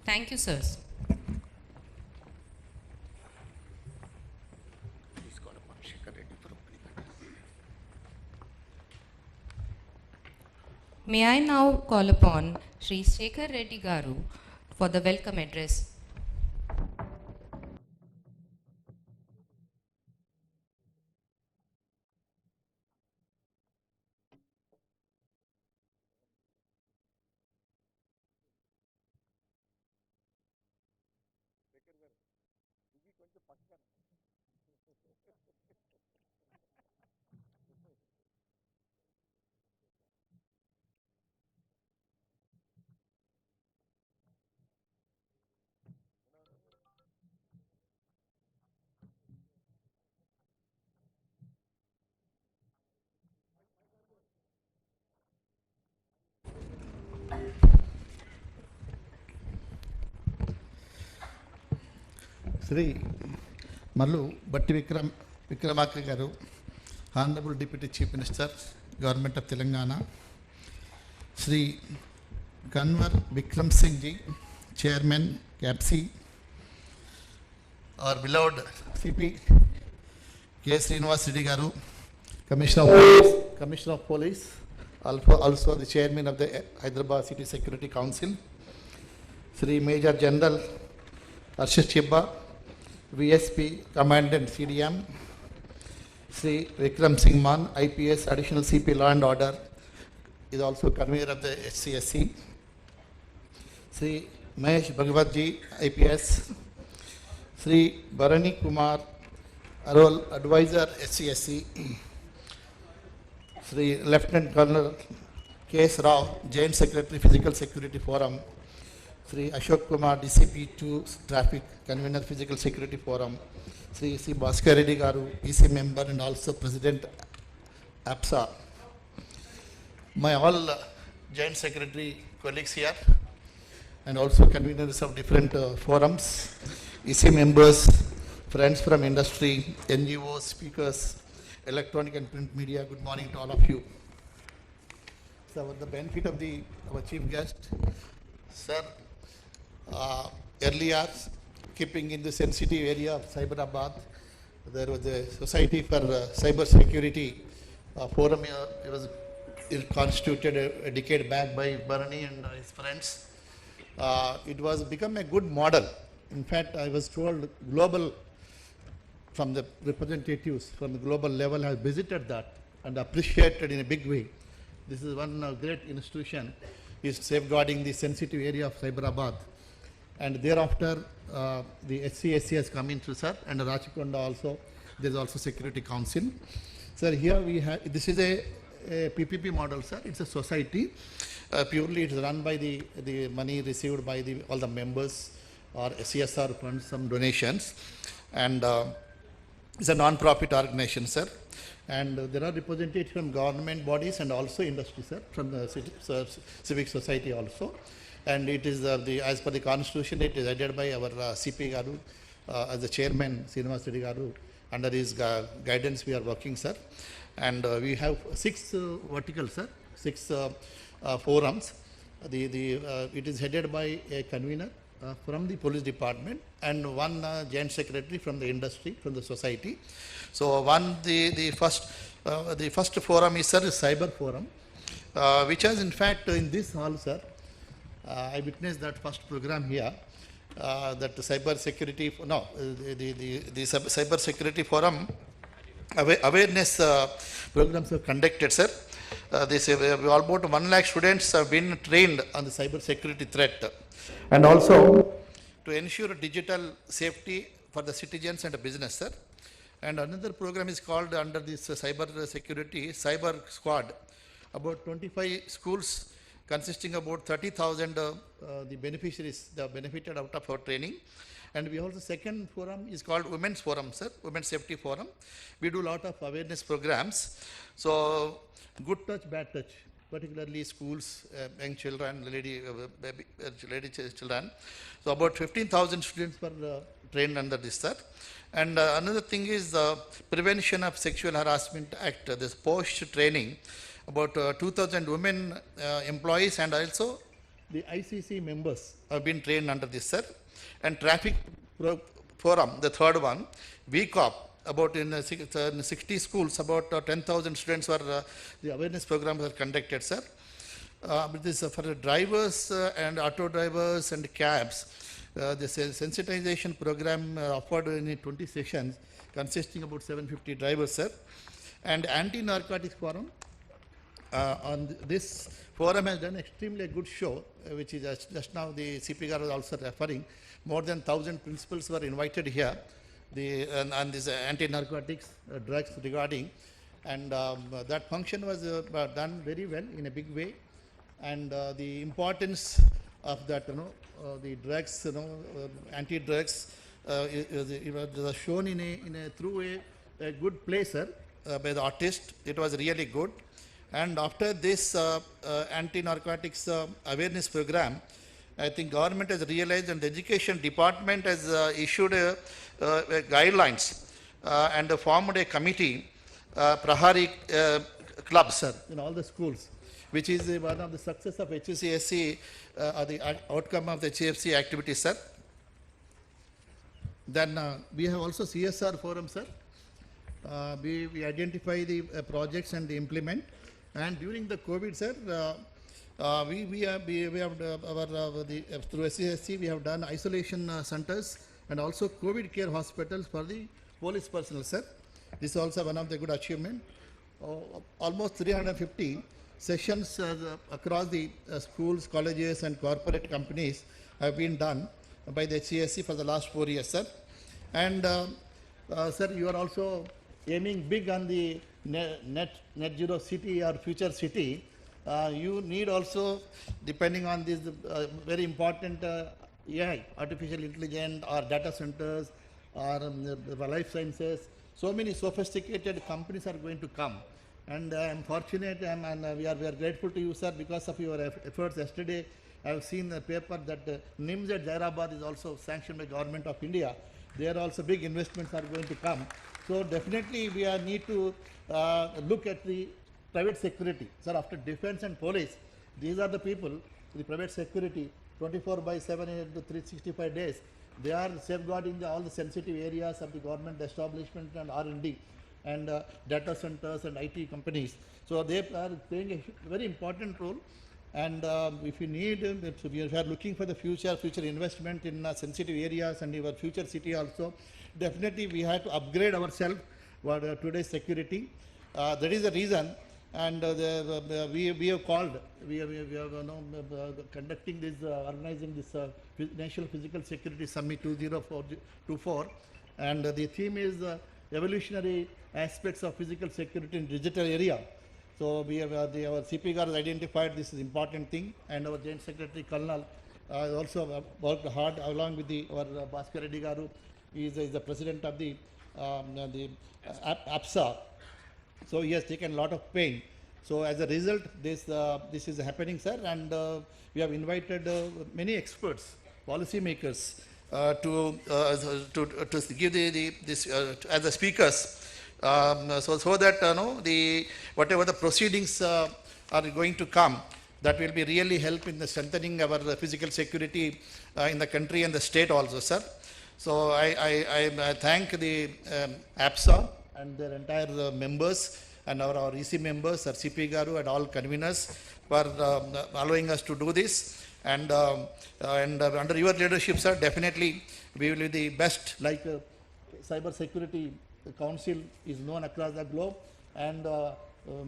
Thank you, sirs. Please call upon Shekhar Reddy for opening address. May I now call upon Shri Shekhar Reddy Garu for the welcome address. Shri Mallu Bhatti Vikramarka garu, honourable deputy chief minister, government of Telangana. Shri Kanwar Vikram Singh ji, chairman CAPSI. our beloved CP K. Srinivas Reddy garu, Commissioner of Police, also the Chairman of the Hyderabad City Security Council. Sri Major General Arshad Chibba, VSP Commandant CDM. Sri Vikram Singh Man, IPS Additional CP Law and Order, is also convener of the HCSC. Sri Mahesh Bhagwat ji, IPS. Sri Bharani Kumar Arol, Advisor HCSC. Sri Lieutenant Colonel K.S. Rao, Joint Secretary Physical Security Forum. Sri Ashok Kumar, DCP2 Traffic, Convener Physical Security Forum. Sri C. Bhaskar Reddy garu, EC member and also President APSA. My all Joint Secretary colleagues here and also conveners of different forums, EC members, friends from industry, NGOs, speakers, electronic and print media, good morning to all of you. So for the benefit of our chief guest, sir, earlier, keeping in the sensitive area of Cyberabad, there was a Society for Cyber Security forum. It was constituted a decade back by Bharani and his friends. It was become a good model. In fact, I was told global, from the representatives from the global level have visited that and appreciated in a big way. This is one great institution is safeguarding the sensitive area of Cyberabad. And thereafter, the HCSC has come into, sir, and Rachikonda also, there is also Security Council. Sir, here we have, this is a PPP model, sir. It's a society. Purely it's run by the money received by all the members or CSR funds, some donations. And it's a non-profit organization, sir. And there are representatives from government bodies and also industry, sir, from the civic society also. And it is as per the constitution, it is headed by our CP garu, as the chairman, Srinivas Reddy garu. Under his guidance, we are working, sir. And we have 6 verticals, sir, 6 forums. It is headed by a convener from the police department and one joint secretary from the industry, from the society. So the first forum is, sir, cyber forum, which has in fact in this hall, sir, I witnessed that first program here, that the cyber security, the cyber security forum awareness programs are conducted, sir. They say about 1 lakh students have been trained on the cyber security threat, and also to ensure digital safety for the citizens and the business, sir. And another program is called under this cyber security, Cyber Squad. About 25 schools consisting about 30,000 the beneficiaries that benefited out of our training. And we also, second forum is called Women's Forum, sir, Women's Safety Forum. We do a lot of awareness programs. So good touch, bad touch, particularly schools, young children, lady children. So about 15,000 students were trained under this, sir. And another thing is the Prevention of Sexual Harassment Act, this post training, about 2,000 women employees and also the ICC members have been trained under this, sir. And Traffic Forum, the third one, VCOP, about in 60 schools, about 10,000 students were, the awareness programs are conducted, sir. But this for the drivers and auto drivers and cabs, the sensitization program offered in 20 sessions, consisting about 750 drivers, sir. And Anti-Narcotics Forum, on this forum has done extremely good show, which is just now the CP was also referring. More than 1,000 principals were invited here, and this anti-narcotics drugs regarding, and that function was done very well in a big way, and the importance of that, the drugs, anti-drugs, it was shown in a through a good play, sir, by the artist. It was really good. And after this anti-narcotics awareness program, I think government has realized, and the education department has issued guidelines and formed a committee, Prahari club, sir, in all the schools, which is one of the success of HCSC, or the outcome of the HCFC activity, sir. Then we have also CSR forum, sir. We identify the projects and the implement. And during the COVID, sir, we have through SCSC we have done isolation centers and also COVID care hospitals for the police personnel, sir. This is also one of the good achievement. Almost 350 sessions across the schools, colleges, and corporate companies have been done by the HCSC for the last 4 years, sir. And sir, you are also aiming big on the net zero city or future city. You need also, depending on this very important AI, artificial intelligence, or data centers, or life sciences. So many sophisticated companies are going to come. And I'm fortunate, and we are grateful to you, sir, because of your efforts. Yesterday, I have seen the paper that NIMS at Jairabad is also sanctioned by Government of India. There also big investments are going to come. So definitely we need to look at the private security. Sir, after defense and police, these are the people, the private security, 24/7 into 365 days. They are safeguarding all the sensitive areas of the government establishment and R&D and data centers and IT companies. So they are playing a very important role. And if you need, if you are looking for the future investment in sensitive areas and your future city also, definitely we have to upgrade ourselves for today's security. That is the reason. And we have called, we are conducting this, organizing this National Physical Security Summit 2024, and the theme is evolutionary aspects of physical security in digital area. So we have our CP Garu has identified this is important thing, and our Joint Secretary Colonel also worked hard along with our Bhaskar Reddy Garu. He is the president of the APSA. So he has taken a lot of pain. So as a result, this is happening, sir, and we have invited many experts, policymakers, to give this as the speakers, so that whatever the proceedings are going to come, that will be really help in the strengthening our physical security in the country and the state also, sir. So I thank the APSA and their entire members and our EC members, our CP Garu and all conveners for allowing us to do this. And under your leadership, sir, definitely we will be the best, like Cyber Security Council is known across the globe, and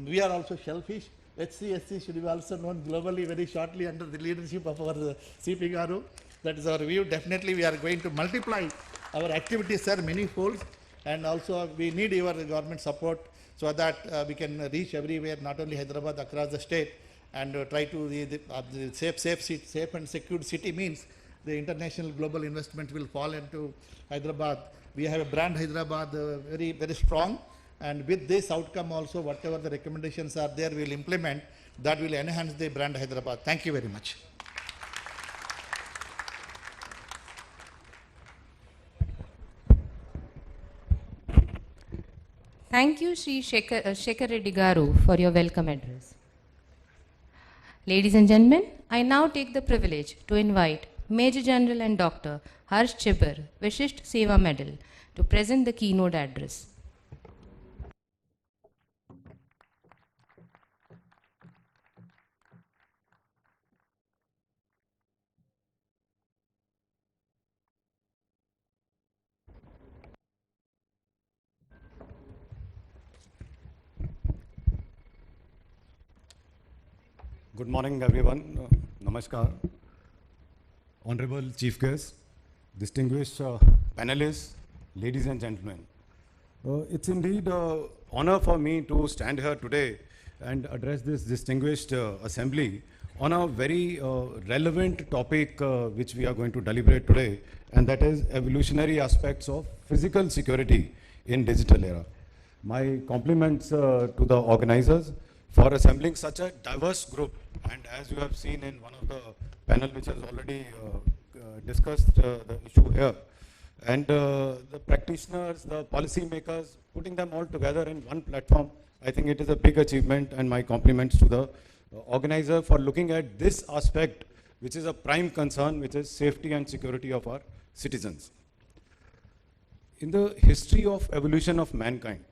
we are also shellfish. HCSC should be also known globally very shortly under the leadership of our CP Garu. That is our view. Definitely we are going to multiply our activities, sir, many folds, and also we need your government support so that we can reach everywhere, not only Hyderabad, across the state, and try to the safe and secure city means the international global investment will fall into Hyderabad. We have a brand Hyderabad very, very strong, and with this outcome also, whatever the recommendations are there, we will implement. That will enhance the brand Hyderabad. Thank you very much. Thank you, Shri Shekhar Reddy Garu, for your welcome address. Ladies and gentlemen, I now take the privilege to invite Major General and Dr. Harsh Chibber, Vishisht Seva Medal, to present the keynote address. Good morning, everyone. Namaskar. Honorable Chief Guest, distinguished panelists, ladies and gentlemen. It's indeed an honor for me to stand here today and address this distinguished assembly on a very relevant topic which we are going to deliberate today, and that is evolutionary aspects of physical security in digital era. My compliments to the organizers for assembling such a diverse group, and as you have seen in one of the panel which has already discussed the issue here, and the practitioners, the policy makers, putting them all together in one platform, I think it is a big achievement, and my compliments to the organizer for looking at this aspect, which is a prime concern, which is safety and security of our citizens. In the history of evolution of mankind,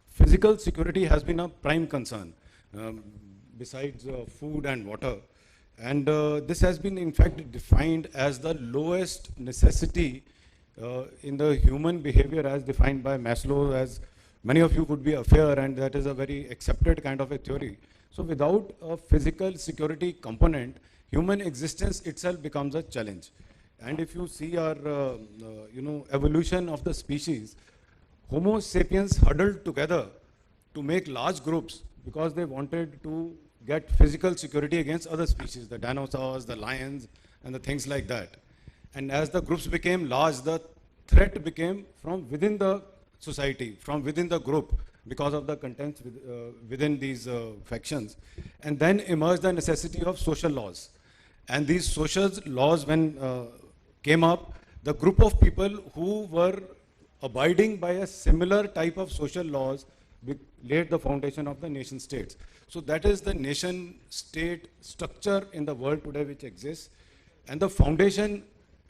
physical security has been a prime concern, besides food and water. And this has been in fact defined as the lowest necessity in the human behavior as defined by Maslow, as many of you could be aware, and that is a very accepted kind of a theory. So without a physical security component, human existence itself becomes a challenge. And if you see our evolution of the species, Homo sapiens huddled together to make large groups because they wanted to get physical security against other species, the dinosaurs, the lions, and the things like that. And as the groups became large, the threat became from within the society, from within the group, because of the contents within these factions. And then emerged the necessity of social laws. And these social laws, when came up, the group of people who were abiding by a similar type of social laws laid the foundation of the nation states. So that is the nation state structure in the world today which exists. And the foundation,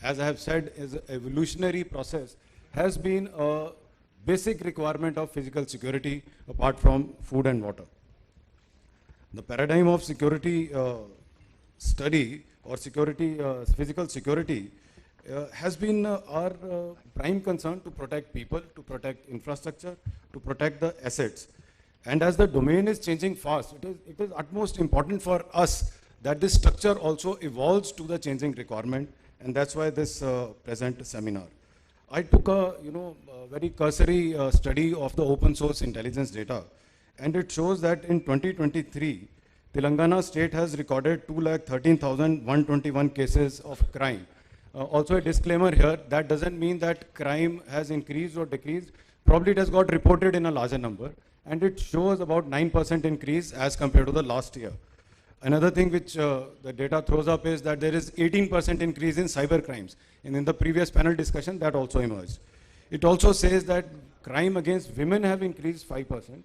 as I have said, is an evolutionary process, has been a basic requirement of physical security apart from food and water. The paradigm of security study or security, physical security has been our prime concern to protect people, to protect infrastructure, to protect the assets. And as the domain is changing fast, it is utmost important for us that this structure also evolves to the changing requirement, and that's why this present seminar. I took a very cursory study of the open source intelligence data, and it shows that in 2023, Telangana state has recorded 213,121 cases of crime. Also a disclaimer here, that doesn't mean that crime has increased or decreased. Probably it has got reported in a larger number, and it shows about 9% increase as compared to the last year. Another thing which the data throws up is that there is 18% increase in cyber crimes. And in the previous panel discussion, that also emerged. It also says that crime against women have increased 5%.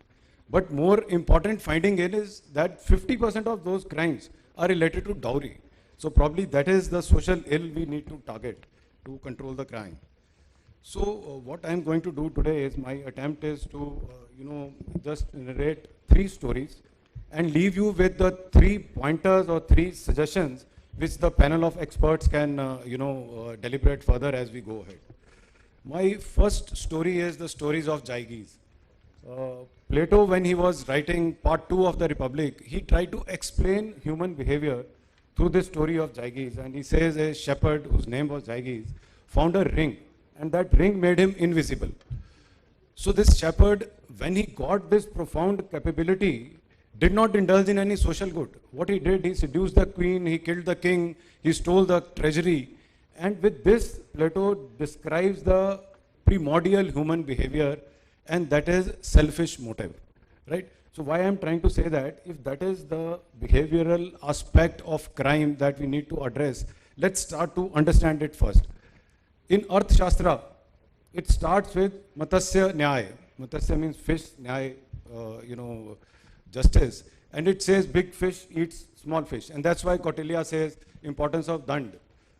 But more important finding is that 50% of those crimes are related to dowry. So probably that is the social ill we need to target to control the crime. So what I'm going to do today is my attempt is to just narrate 3 stories and leave you with the 3 pointers or 3 suggestions which the panel of experts can deliberate further as we go ahead. My first story is the stories of Jaigis. Plato, when he was writing part 2 of the Republic, he tried to explain human behavior through this story of Jaigis, and he says a shepherd whose name was Jaigis found a ring, and that ring made him invisible. So this shepherd, when he got this profound capability, did not indulge in any social good. What he did, he seduced the queen, he killed the king, he stole the treasury, and with this, Plato describes the primordial human behavior, and that is selfish motive, right? So why I'm trying to say that, if that is the behavioral aspect of crime that we need to address, let's start to understand it first. In Arth Shastra, it starts with Matsya Nyaya. Matsya means fish, Nyaya, justice. And it says big fish eats small fish. And that's why Kautilya says importance of dand.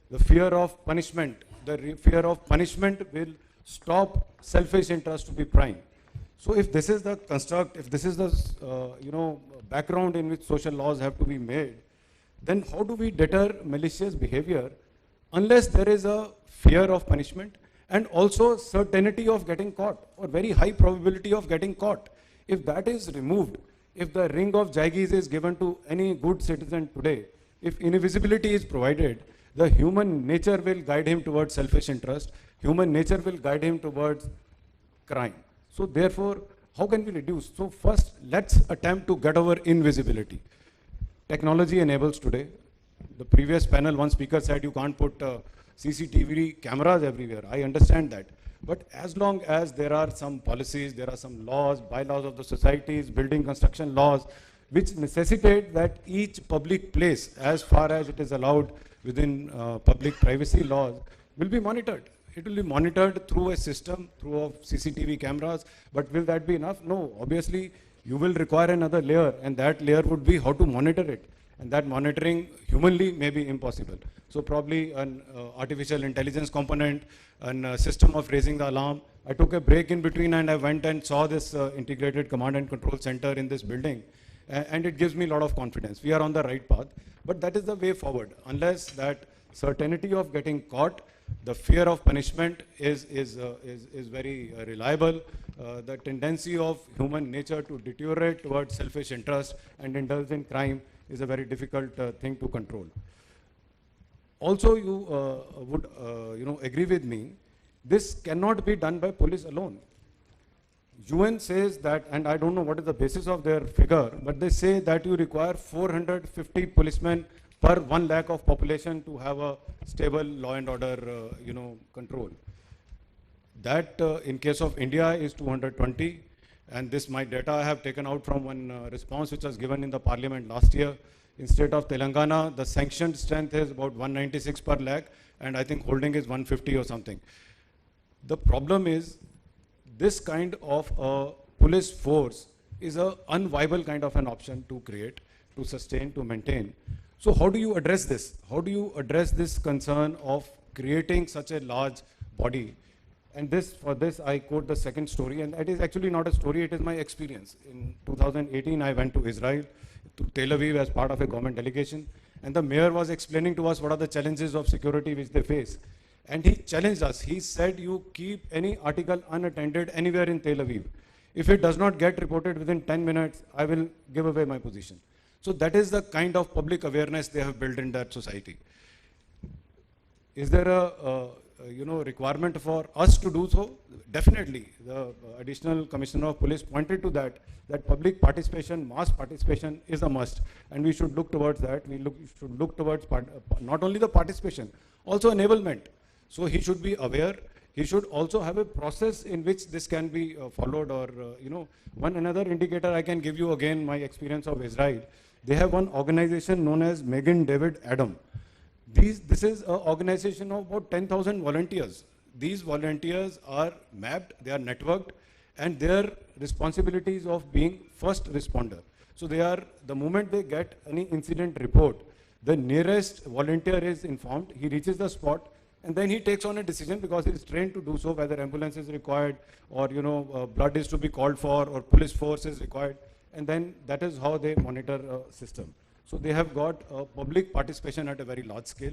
The fear of punishment. The fear of punishment will stop selfish interest to be prime. So if this is the construct, if this is the background in which social laws have to be made, then how do we deter malicious behavior unless there is a fear of punishment and also certainty of getting caught or very high probability of getting caught? If that is removed, if the ring of Jaigis is given to any good citizen today, if invisibility is provided, the human nature will guide him towards selfish interest, human nature will guide him towards crime. So therefore, how can we reduce? So first, let's attempt to get over invisibility. Technology enables today. The previous panel, one speaker said you can't put CCTV cameras everywhere. I understand that. But as long as there are some policies, there are some laws, bylaws of the societies, building construction laws, which necessitate that each public place, as far as it is allowed within public privacy laws, will be monitored. It will be monitored through a system, through CCTV cameras, but will that be enough? No, obviously you will require another layer, and that layer would be how to monitor it. And that monitoring humanly may be impossible. So probably an artificial intelligence component, a system of raising the alarm. I took a break in between and I went and saw this integrated command and control center in this building. And it gives me a lot of confidence. We are on the right path, but that is the way forward. Unless that certainty of getting caught, the fear of punishment is very reliable. The tendency of human nature to deteriorate towards selfish interest and indulge in crime is a very difficult thing to control. Also, you would agree with me, this cannot be done by police alone. UN says that, and I don't know what is the basis of their figure, but they say that you require 450 policemen per 1 lakh of population to have a stable law and order, control. That in case of India is 220, and this my data I have taken out from one response which was given in the parliament last year. In state of Telangana, the sanctioned strength is about 196 per lakh, and I think holding is 150 or something. The problem is, this kind of a police force is an unviable kind of an option to create, to sustain, to maintain. So how do you address this? How do you address this concern of creating such a large body? And for this, I quote the second story, and it is actually not a story, it is my experience. In 2018, I went to Israel, to Tel Aviv as part of a government delegation, and the mayor was explaining to us what are the challenges of security which they face. And he challenged us. He said, you keep any article unattended anywhere in Tel Aviv. If it does not get reported within 10 minutes, I will give away my position. So that is the kind of public awareness they have built in that society. Is there a requirement for us to do so? Definitely. The additional commissioner of police pointed to that public participation, mass participation is a must, and we should look towards that. We should look towards not only the participation, also enablement. So he should be aware. He should also have a process in which this can be followed, or one another indicator I can give you, again my experience of Israel. They have one organization known as Megan David Adam. This is an organization of about 10,000 volunteers. These volunteers are mapped, they are networked, and their responsibilities of being first responder. So the moment they get any incident report, the nearest volunteer is informed, he reaches the spot, and then he takes on a decision because he is trained to do so, whether ambulance is required, or blood is to be called for, or police force is required, and then that is how they monitor a system. So they have got public participation at a very large scale.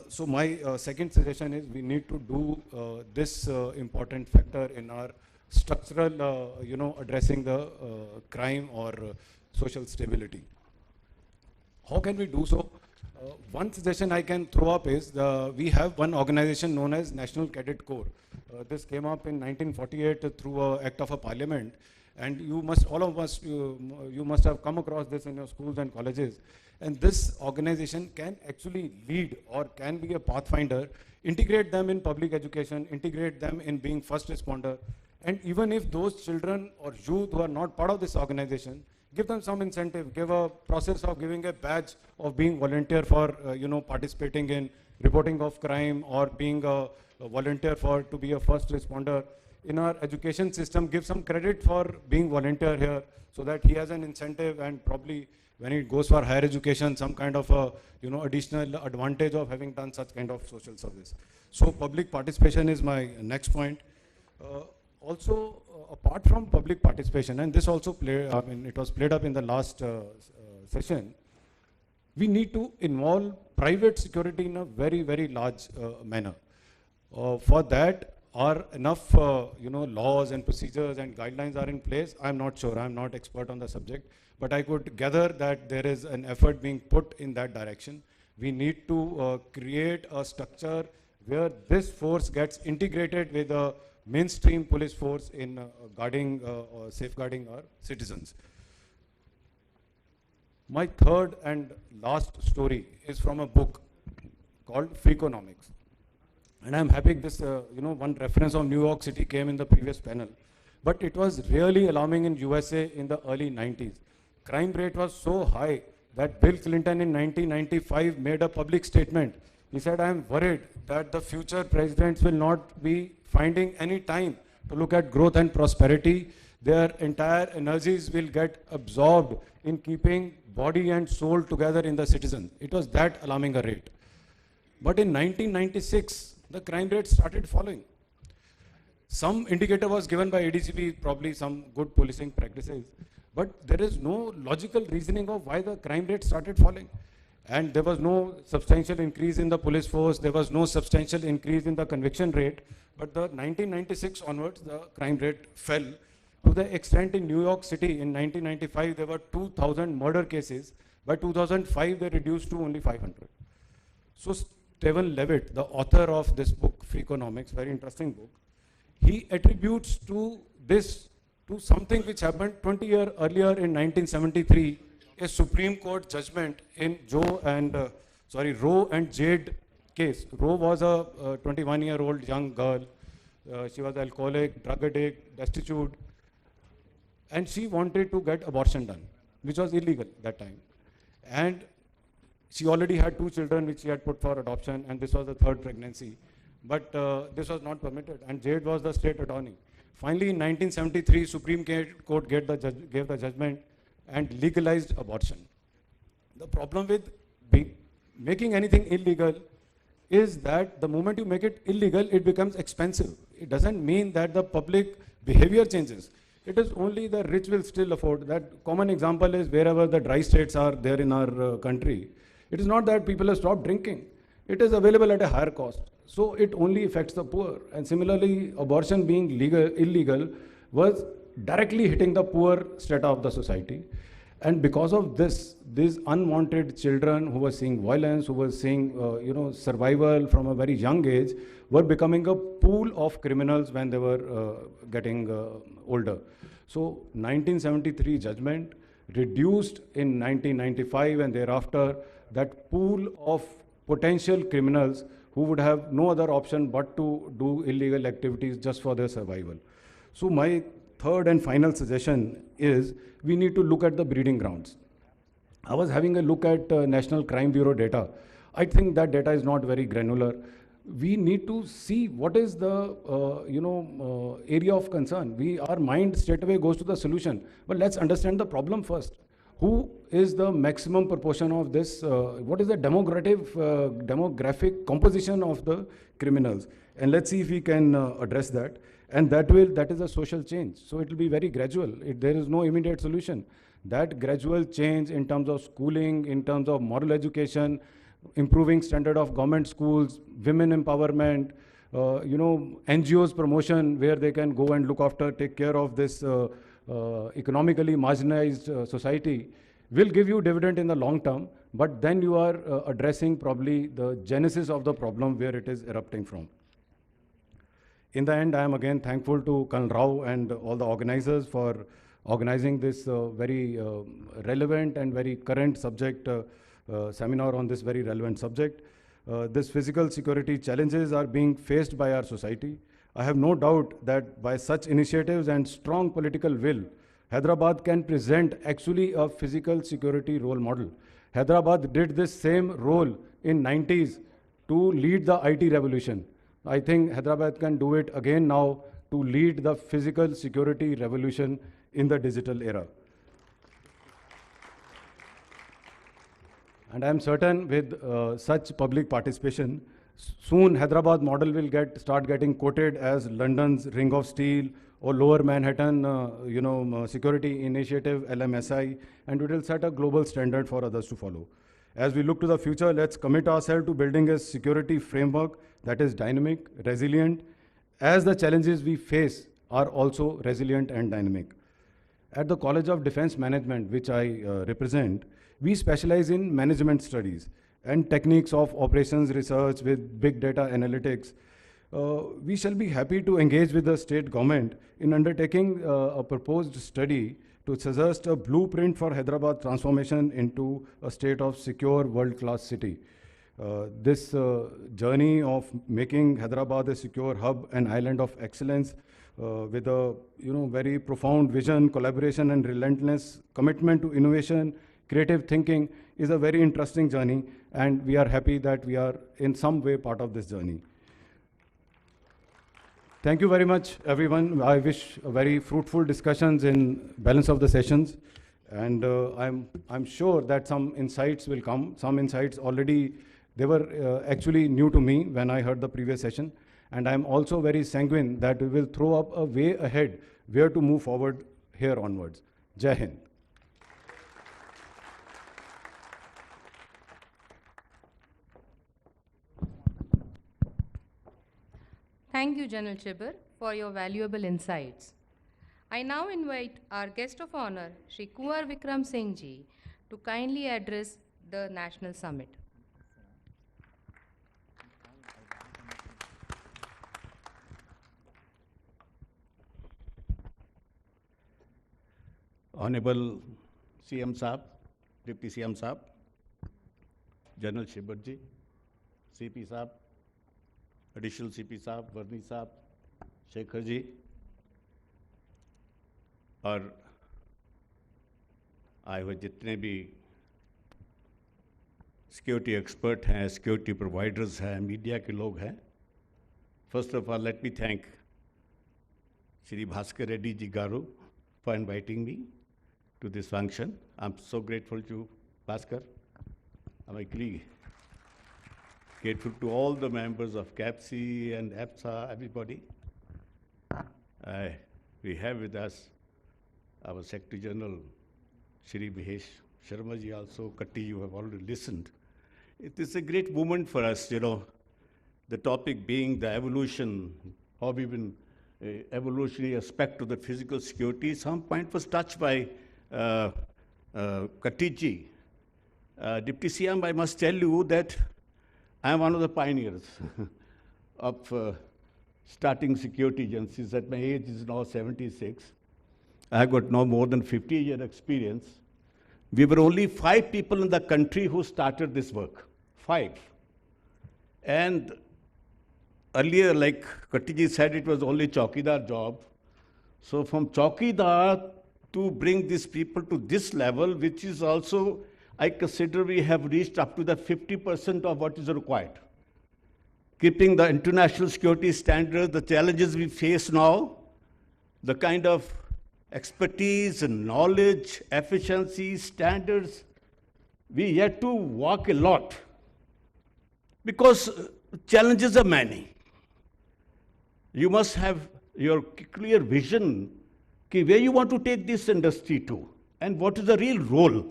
So my second suggestion is we need to do this important factor in our structural, addressing the crime or social stability. How can we do so? One suggestion I can throw up is we have one organization known as National Cadet Corps. This came up in 1948 through an act of a parliament. And all of us, you must have come across this in your schools and colleges. And this organization can actually lead, or can be a pathfinder, integrate them in public education, integrate them in being first responder. And even if those children or youth who are not part of this organization, give them some incentive, give a process of giving a badge of being volunteer for, participating in reporting of crime, or being a volunteer to be a first responder. In our education system, give some credit for being volunteer here, so that he has an incentive, and probably when he goes for higher education, some kind of a additional advantage of having done such kind of social service. So public participation is my next point. Also, apart from public participation, and this also it was played up in the last session, we need to involve private security in a very, very large manner. For that, are enough laws and procedures and guidelines are in place? I'm not sure. I'm not expert on the subject, but I could gather that there is an effort being put in that direction. We need to create a structure where this force gets integrated with the mainstream police force in guarding or safeguarding our citizens. My third and last story is from a book called Freakonomics. And I'm happy this, one reference of New York City came in the previous panel. But it was really alarming in USA in the early 90s. Crime rate was so high that Bill Clinton in 1995 made a public statement. He said, I am worried that the future presidents will not be finding any time to look at growth and prosperity. Their entire energies will get absorbed in keeping body and soul together in the citizen. It was that alarming a rate. But in 1996, the crime rate started falling. Some indicator was given by ADCP, probably some good policing practices, but there is no logical reasoning of why the crime rate started falling. And there was no substantial increase in the police force, there was no substantial increase in the conviction rate, but the 1996 onwards, the crime rate fell to the extent in New York City in 1995, there were 2,000 murder cases. By 2005, they reduced to only 500. So Stephen Levitt, the author of this book, Freakonomics, very interesting book, he attributes to this, to something which happened 20 years earlier in 1973, a Supreme Court judgment in Roe and Jade case. Roe was a 21-year-old young girl. She was alcoholic, drug addict, destitute, and she wanted to get abortion done, which was illegal that time. And she already had 2 children which she had put for adoption, and this was the 3rd pregnancy. But this was not permitted, and Jade was the state attorney. Finally, in 1973, Supreme Court gave the judgment and legalized abortion. The problem with making anything illegal is that the moment you make it illegal, it becomes expensive. It doesn't mean that the public behavior changes. It is only the rich will still afford. That common example is wherever the dry states are there in our country. It is not that people have stopped drinking. It is available at a higher cost. So it only affects the poor. And similarly, abortion being illegal was directly hitting the poor strata of the society. And because of this, these unwanted children who were seeing violence, who were seeing survival from a very young age, were becoming a pool of criminals when they were getting older. So 1973 judgment reduced in 1995 and thereafter that pool of potential criminals who would have no other option but to do illegal activities just for their survival. So my third and final suggestion is we need to look at the breeding grounds. I was having a look at National Crime Bureau data. I think that data is not very granular. We need to see what is the area of concern. Our mind straight away goes to the solution. But let's understand the problem first. Who is the maximum proportion of this? What is the demographic composition of the criminals? And let's see if we can address that. And that is a social change. So it will be very gradual. There is no immediate solution. That gradual change in terms of schooling, in terms of moral education, improving standard of government schools, women empowerment, NGOs promotion where they can go and take care of this economically marginalized society will give you dividend in the long term, but then you are addressing probably the genesis of the problem where it is erupting from. In the end, I am again thankful to Colonel Rao and all the organizers for organizing this very relevant and very current subject seminar on this very relevant subject. This physical security challenges are being faced by our society. I have no doubt that by such initiatives and strong political will, Hyderabad can present actually a physical security role model. Hyderabad did this same role in 90s to lead the IT revolution. I think Hyderabad can do it again now to lead the physical security revolution in the digital era. And I am certain with such public participation, soon Hyderabad model will start getting quoted as London's Ring of Steel or Lower Manhattan Security Initiative, LMSI, and it will set a global standard for others to follow. As we look to the future, let's commit ourselves to building a security framework that is dynamic, resilient, as the challenges we face are also resilient and dynamic. At the College of Defense Management, which I represent, we specialize in management studies. and techniques of operations research with big data analytics, we shall be happy to engage with the state government in undertaking a proposed study to suggest a blueprint for Hyderabad transformation into a state of secure world-class city. This journey of making Hyderabad a secure hub and island of excellence with a very profound vision, collaboration, and relentless commitment to innovation, creative thinking is a very interesting journey, and we are happy that we are in some way part of this journey. Thank you very much, everyone. I wish a very fruitful discussions in balance of the sessions, and I'm sure that some insights will come. Some insights already, they were actually new to me when I heard the previous session, and I'm also very sanguine that we will throw up a way ahead where to move forward here onwards. Jai Hind. Thank you, General Chibber, for your valuable insights. I now invite our guest of honor, Shri Kunwar Vikram Singh Ji, to kindly address the National Summit. Honorable CM Saab, Deputy CM Saab, General Chibber Ji, CP Saab, Additional CP Saab, Varni Saab, Shekhar Ji, और आए हुए जितने भी security expert हैं, security providers हैं, media के लोग हैं, first of all let me thank Shri Bhaskar Reddy ji garu for inviting me to this function. I'm so grateful to Bhaskar. I'm equally grateful to all the members of CAPSI and EPSA, everybody. We have with us our Secretary General, Shri Mahesh Sharma ji also. Katti, you have already listened. It is a great moment for us, the topic being the evolution, how we've been evolutionary aspect to the physical security. Some point was touched by Katiji. Deputy CM, I must tell you that I am one of the pioneers of starting security agencies. At my age is now 76. I have got now more than 50-year experience. We were only 5 people in the country who started this work. 5. And earlier, like Kattiji said, it was only Chaukidar job. So from Chaukidar to bring these people to this level, which is also, I consider we have reached up to the 50% of what is required. Keeping the international security standards, the challenges we face now, the kind of expertise and knowledge, efficiency, standards, we yet to walk a lot. Because challenges are many. You must have your clear vision where you want to take this industry to and what is the real role.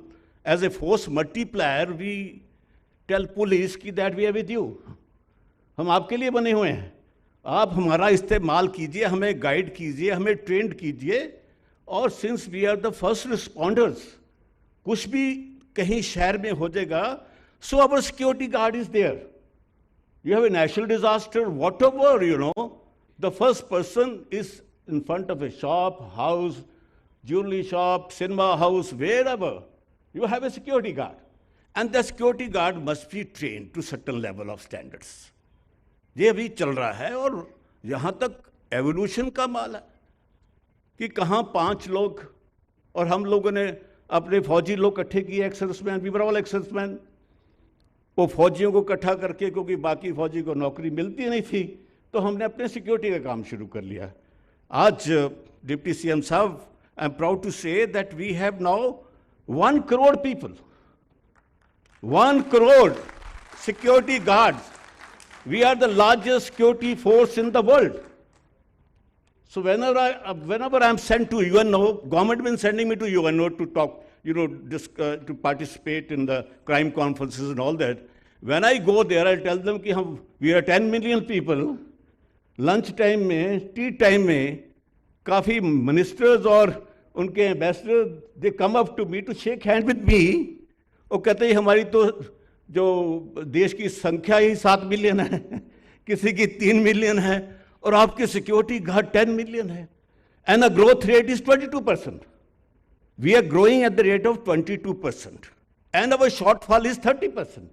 As a force multiplier, we tell police that we are with you. हम आपके लिए बने हुए हैं. आप हमारा इस्तेमाल कीजिए, हमें गाइड कीजिए, हमें ट्रेंड कीजिए. और since we are the first responders, कुछ भी कहीं शहर में हो जाएगा, so our security guard is there. You have a national disaster, whatever, the first person is in front of a shop, house, jewelry shop, cinema house, wherever. You have a security guard. And the security guard must be trained to certain level of standards. ये अभी चल रहा है और यहाँ तक evolution का माल है कि कहाँ 5 लोग और हम लोगों ने अपने फौजी लोग इकट्ठे किए ex serviceman, we were all ex serviceman. वो फौजियों को इकट्ठा करके, क्योंकि बाकी फौजी को नौकरी मिलती नहीं थी, तो हमने अपने सिक्योरिटी का काम शुरू कर लिया. आज डिप्टी सीएम साहब, I am proud to say that we have now 1 crore people. 1 crore security guards. We are the largest security force in the world. So whenever I am sent to UNO, government been sending me to UNO to talk, to participate in the crime conferences and all that. When I go there, I tell them that we are 10 million people. Lunch time में, tea time में, काफी ministers और उनके ambassadors, they come up to me to shake hand with me. और कहते हैं हमारी तो जो देश की संख्या ही 7 मिलियन है, किसी की 3 मिलियन है, और आपके सिक्योरिटी गार्ड 10 मिलियन है, and the growth rate is 22%. We are growing at the rate of 22%, and our shortfall is 30%.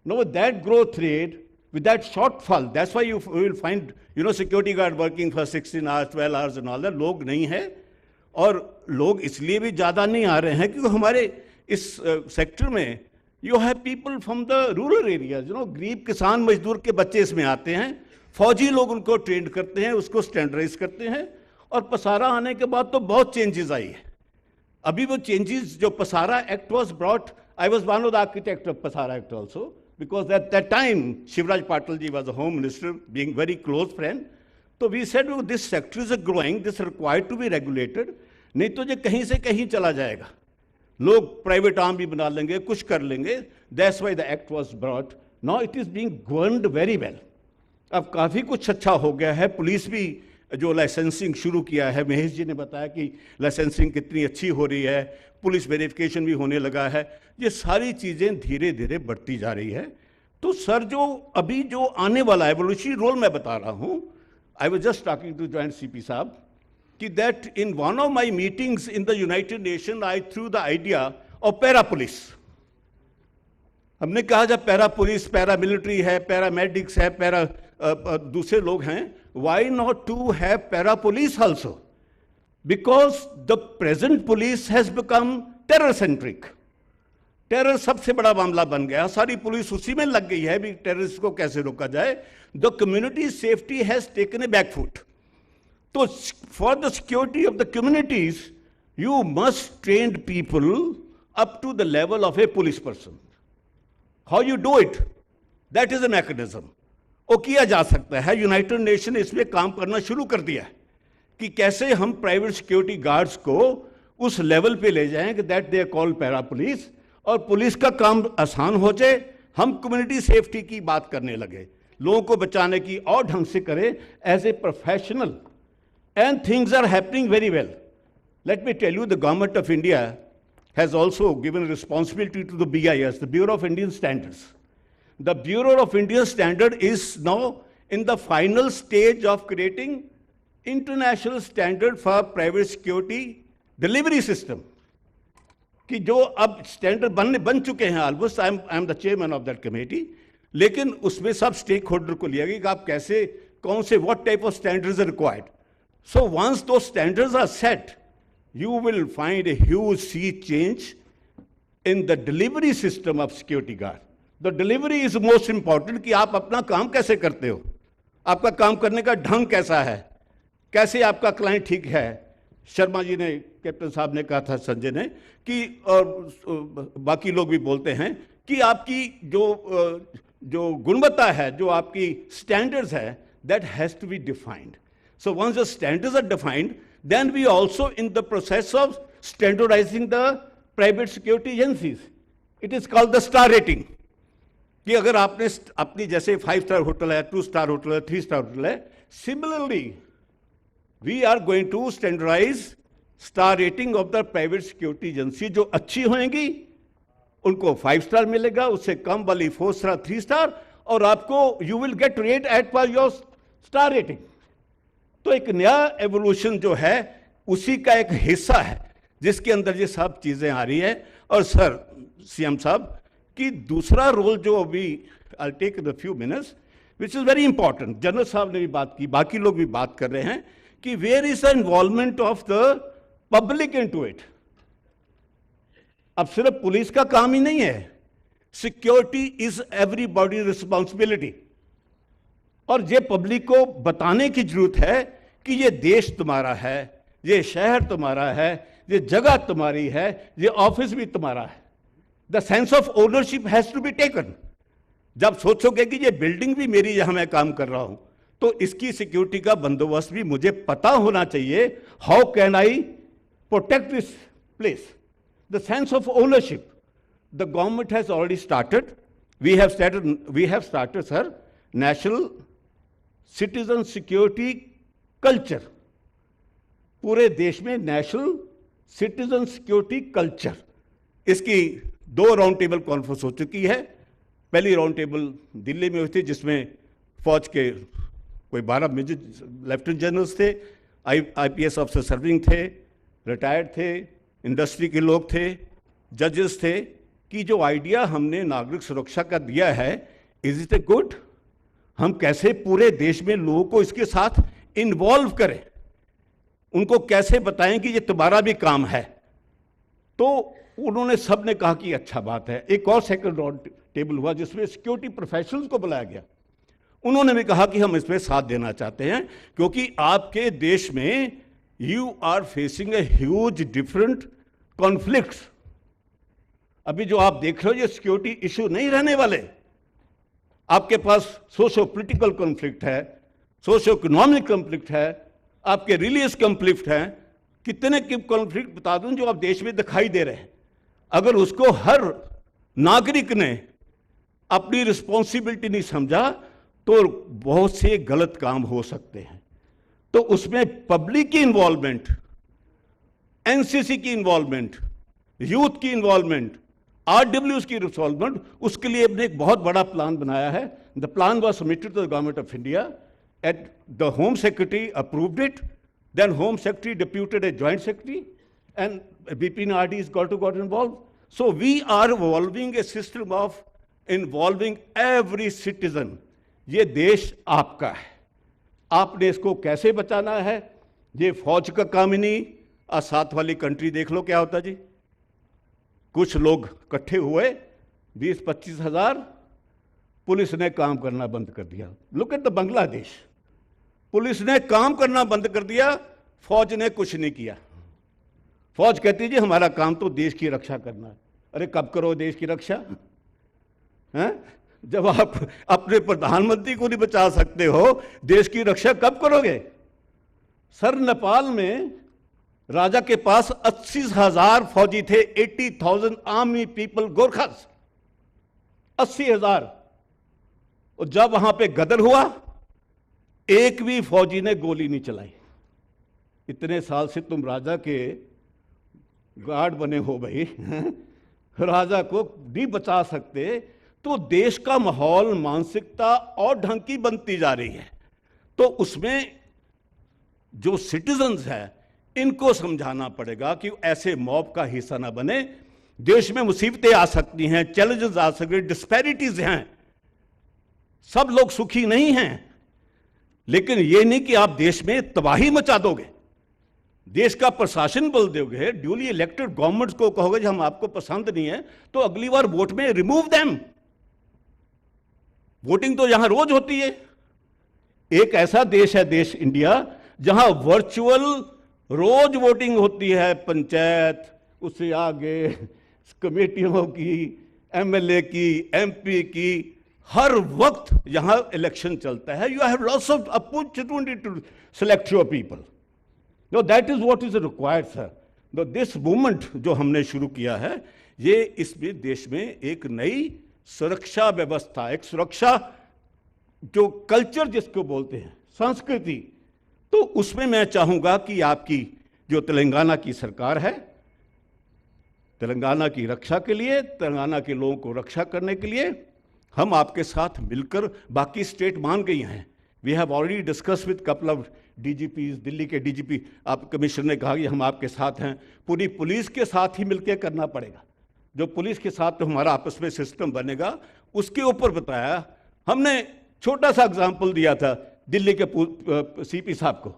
Now, with that growth rate, with that shortfall, that's why you will find, security guard working for 16 hours, 12 hours and all that. लोग नहीं है, और लोग इसलिए भी ज़्यादा नहीं आ रहे हैं क्योंकि हमारे इस सेक्टर में you have people from the rural areas, गरीब किसान मजदूर के बच्चे इसमें आते हैं, फौजी लोग उनको ट्रेंड करते हैं, उसको स्टैंडर्डाइज करते हैं, और पसारा आने के बाद तो बहुत चेंजेस आई है. अभी वो चेंजेस जो PSARA act was brought, I was one of the architect of PSARA act also, because at that time Shivraj Patil ji was a home minister, being very close friend. तो we said this sector is growing, this required to be regulated, नहीं तो ये कहीं से कहीं चला जाएगा, लोग प्राइवेट आर्म भी बना लेंगे, कुछ कर लेंगे. That's why the act was brought. Now it is being governed very well. अब काफ़ी कुछ अच्छा हो गया है. पुलिस भी जो लाइसेंसिंग शुरू किया है, महेश जी ने बताया कि लाइसेंसिंग कितनी अच्छी हो रही है, पुलिस वेरिफिकेशन भी होने लगा है. ये सारी चीज़ें धीरे धीरे बढ़ती जा रही है. तो सर जो अभी जो आने वाला एवोल्यूशनरी रोल मैं बता रहा हूँ, I was just talking to joint CP साहब कि that in one of my meetings in the United Nation I threw the idea of para police. हमने कहा जब para police, para military, paramedics है, पैरा दूसरे लोग हैं, why not to have para police also? Because the present police has become terror centric. Terror सबसे बड़ा मामला बन गया, सारी पुलिस उसी में लग गई है भी टेररिस्ट को कैसे रोका जाए. The community safety has taken a back foot. तो for the security of the communities you must train people up to the level of a police person. How you do it, that is a mechanism. वो किया जा सकता है. United nation ने इसमें काम करना शुरू कर दिया है कि कैसे हम प्राइवेट सिक्योरिटी गार्ड्स को उस लेवल पे ले जाएं कि that they call para police, और पुलिस का काम आसान हो जाए. हम कम्युनिटी सेफ्टी की बात करने लगे, लोगों को बचाने की, और ढंग से करें as a professional. And things are happening very well. Let me tell you, the government of India has also given responsibility to the BIS, the Bureau of Indian Standards. The Bureau of Indian Standard is now in the final stage of creating international standard for private security delivery system. कि जो अब standard बन चुके हैं almost. I am the chairman of that committee. लेकिन उसमें सब stake holder को लिया गया कि आप कैसे, कौन से, what type of standards are required. So once those standards are set, you will find a huge sea change in the delivery system of security guard. The delivery is most important कि आप अपना काम कैसे करते हो, आपका काम करने का ढंग कैसा है, कैसे आपका क्लाइंट ठीक है. शर्मा जी ने, कैप्टन साहब ने कहा था, संजय ने, कि और बाकी लोग भी बोलते हैं कि आपकी जो गुणवत्ता है, जो आपकी स्टैंडर्ड्स है, that has to be defined. So once the standards are defined, then we also in the process of standardising the private security agencies. It is called the star rating. कि अगर आपने अपनी, जैसे 5 स्टार होटल है, 2 star hotel है, 3 star hotel है, similarly we are going to standardise star rating of the private security agency. जो अच्छी होंगी उनको 5 स्टार मिलेगा, उससे कम वाली 4 स्टार, 3 स्टार, और आपको you will get rate at per your star rating. तो एक नया एवोल्यूशन जो है उसी का एक हिस्सा है जिसके अंदर ये सब चीजें आ रही है. और सर CM साहब कि दूसरा रोल जो अभी I take in a few minutes which is very important, general साहब ने भी बात की, बाकी लोग भी बात कर रहे हैं कि where is the involvement of the public into it. अब सिर्फ पुलिस का काम ही नहीं है, सिक्योरिटी इज एवरीबॉडी रिस्पॉन्सिबिलिटी. और ये पब्लिक को बताने की जरूरत है कि ये देश तुम्हारा है, ये शहर तुम्हारा है, ये जगह तुम्हारी है, ये ऑफिस भी तुम्हारा है. The sense of ownership has to be taken. जब सोचोगे कि ये बिल्डिंग भी मेरी, यहां मैं काम कर रहा हूं, तो इसकी सिक्योरिटी का बंदोबस्त भी मुझे पता होना चाहिए. How can I protect this place? The sense of ownership. The government has already started. We have started sir national citizen security culture. पूरे देश में नेशनल सिटीजन सिक्योरिटी कल्चर, इसकी 2 राउंड टेबल कॉन्फ्रेंस हो चुकी है. पहली राउंड टेबल दिल्ली में हुई थी, जिसमें फौज के कोई 12 मेजर लेफ्टिनेंट जनरल्स थे, IPS ऑफिसर सर्विंग थे, रिटायर्ड थे, इंडस्ट्री के लोग थे, जजेस थे, कि जो आइडिया हमने नागरिक सुरक्षा का दिया है, इज इट ए गुड? हम कैसे पूरे देश में लोगों को इसके साथ इन्वॉल्व करें, उनको कैसे बताएं कि ये तुम्हारा भी काम है? तो उन्होंने सब ने कहा कि अच्छा बात है। एक और सेकंड राउंड टेबल हुआ जिसमें सिक्योरिटी प्रोफेशनल्स को बुलाया गया। उन्होंने भी कहा कि हम इसमें साथ देना चाहते हैं, क्योंकि आपके देश में you are facing a huge different conflicts. अभी जो आप देख रहे हो ये सिक्योरिटी इशू नहीं रहने वाले। आपके पास सोशो पॉलिटिकल कॉन्फ्लिक्ट है, सोशो इकोनॉमिक कॉन्फ्लिक्ट है, आपके रिलीजियस कॉन्फ्लिक्ट है, कितने की कॉन्फ्लिक्ट बता दूं जो आप देश में दिखाई दे रहे हैं। अगर उसको हर नागरिक ने अपनी रिस्पॉन्सिबिलिटी नहीं समझा तो बहुत से गलत काम हो सकते हैं। तो उसमें पब्लिक की इन्वॉल्वमेंट, एनसीसी की इन्वॉल्वमेंट, यूथ की इन्वॉल्वमेंट, RWs की इन्वॉल्वमेंट, उसके लिए हमने एक बहुत बड़ा प्लान बनाया है। The plan was submitted to the government of India at the home secretary approved it, then Home Secretary deputed a Joint Secretary, and BP and RD got involved. So we are evolving a system of involving every citizen. ये देश आपका है, आपने इसको कैसे बचाना है, ये फौज का काम ही नहीं। साथ वाली कंट्री देख लो क्या होता जी, कुछ लोग इकट्ठे हुए 20-25 हजार, पुलिस ने काम करना बंद कर दिया। Look at the Bangladesh, police ने काम करना बंद कर दिया, फौज ने कुछ नहीं किया। फौज कहती जी हमारा काम तो देश की रक्षा करना है। अरे कब करो देश की रक्षा हैं? जब आप अपने प्रधानमंत्री को नहीं बचा सकते हो, देश की रक्षा कब करोगे? सर नेपाल में राजा के पास 80,000 फौजी थे, 80,000 आर्मी पीपल, गोरखास 80,000। और जब वहां पे गदर हुआ, एक भी फौजी ने गोली नहीं चलाई। इतने साल से तुम राजा के गार्ड बने हो भाई, राजा को नहीं बचा सकते, तो देश का माहौल, मानसिकता और ढंग की बनती जा रही है। तो उसमें जो सिटीजन्स हैं इनको समझाना पड़ेगा कि ऐसे मॉब का हिस्सा ना बने। देश में मुसीबतें आ सकती हैं, चैलेंजेस आ सकते हैं, डिस्पैरिटीज हैं, सब लोग सुखी नहीं हैं, लेकिन ये नहीं कि आप देश में तबाही मचा दोगे, देश का प्रशासन बदल दोगे, ड्यूली इलेक्टेड गवर्नमेंट्स को कहोगे कि हम आपको पसंद नहीं है तो अगली बार वोट में रिमूव देम। वोटिंग तो यहां रोज होती है। एक ऐसा देश है देश इंडिया जहां वर्चुअल रोज वोटिंग होती है, पंचायत, उससे आगे कमेटियों की, MLA की, MP की, हर वक्त यहां इलेक्शन चलता है। You have lots of opportunity to select your people. No that is what is required sir. No this movement जो हमने शुरू किया है, ये इसमें देश में एक नई सुरक्षा व्यवस्था, एक सुरक्षा जो कल्चर जिसको बोलते हैं, संस्कृति, तो उसमें मैं चाहूंगा कि आपकी जो तेलंगाना की सरकार है, तेलंगाना की रक्षा के लिए, तेलंगाना के लोगों को रक्षा करने के लिए हम आपके साथ मिलकर, बाकी स्टेट मान गई हैं। We have already discuss with couple of DGPs, Delhi के DGP, आप कमिश्नर ने कहा कि हम आपके साथ हैं। पूरी पुलिस के साथ ही मिलकर करना पड़ेगा। जो पुलिस के साथ तो हमारा आपस में सिस्टम बनेगा, उसके ऊपर बताया हमने। छोटा सा एग्जाम्पल दिया था दिल्ली के CP साहब को।